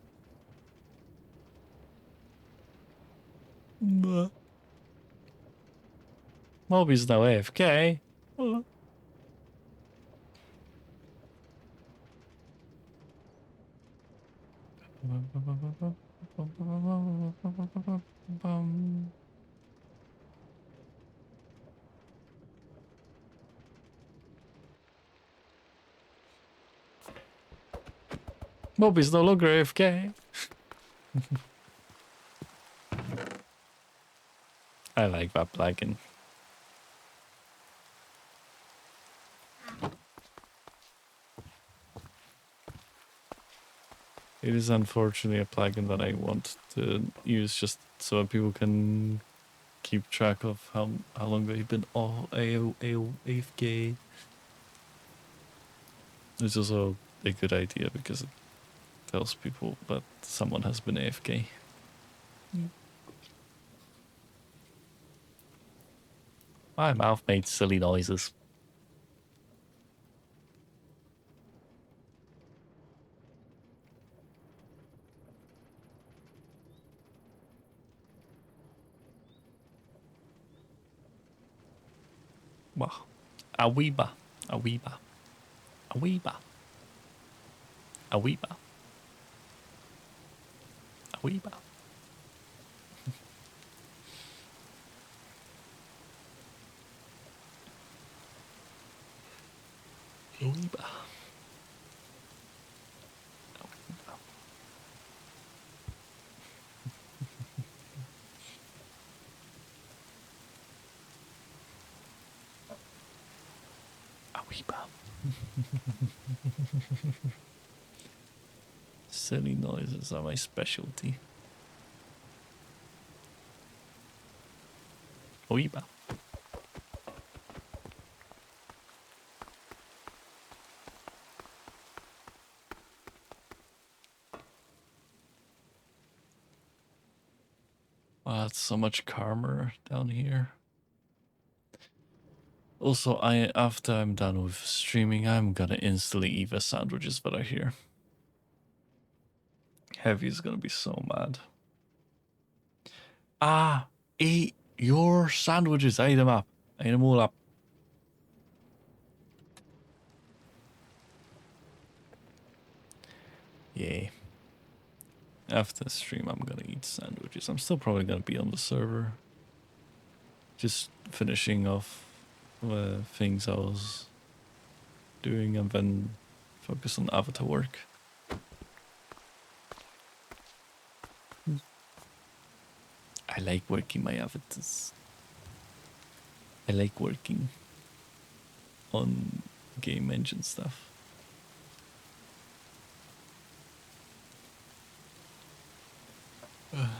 Moby's now AFK. What? Moby's no longer AFK. I like that plugin. It is unfortunately a plugin that I want to use just so that people can keep track of how long they've been AFK. It's also a good idea because it tells people that someone has been AFK. My mouth made silly noises. Wow. Aweeba. Aweeba. Aweeba. Aweeba. Aweeba. Aweeba. Aweeba. Silly noises are my specialty. Aweeba. Wow, it's so much calmer down here. Also, after I'm done with streaming, I'm gonna instantly eat the sandwiches that are here. Heavy's gonna be so mad. Ah, eat your sandwiches. I ate them up. I ate them all up. Yay. After the stream, I'm gonna eat sandwiches. I'm still probably gonna be on the server. Just finishing off things I was doing and then focus on avatar work. I like working my avatars. I like working on game engine stuff.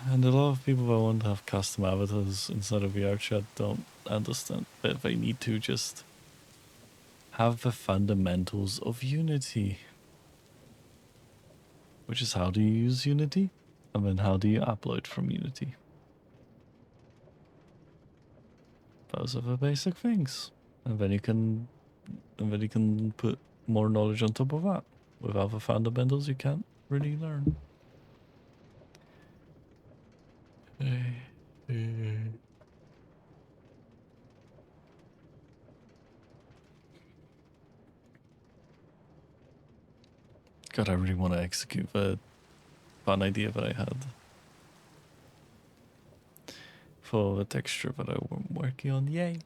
And a lot of people that want to have custom avatars inside of VRChat don't understand that they need to just have the fundamentals of Unity. which is how do you use Unity, and then how do you upload from Unity. Those are the basic things, and then you can put more knowledge on top of that. Without the fundamentals, you can't really learn. God, I really want to execute the fun idea that I had for the texture that I'm working on. Yay!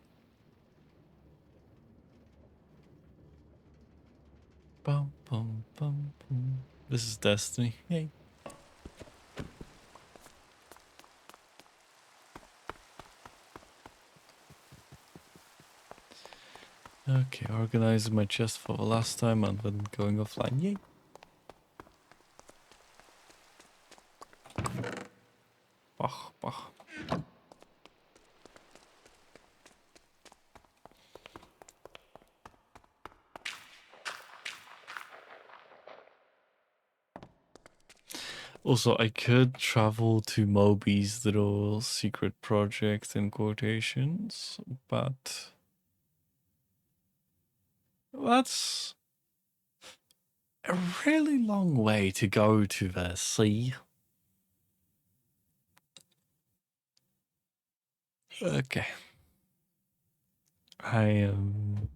Bum, bum, bum, bum. This is Destiny. Yay! Okay, organizing my chest for the last time and then going offline. Yay! Bach, bach. Also, I could travel to Moby's little secret project in quotations, but that's a really long way to go to the sea. Okay. I am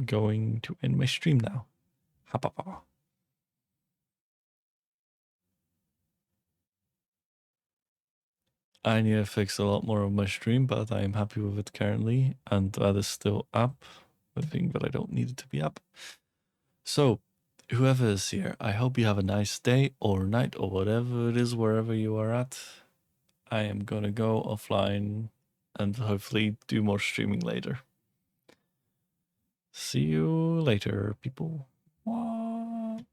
going to end my stream now. Ha-ba-ba. I need to fix a lot more of my stream, but I am happy with it currently, and that is still up. The thing that I don't need it to be up. So, whoever is here, I hope you have a nice day or night or whatever it is, wherever you are at. I am gonna go offline and hopefully do more streaming later. See you later, people.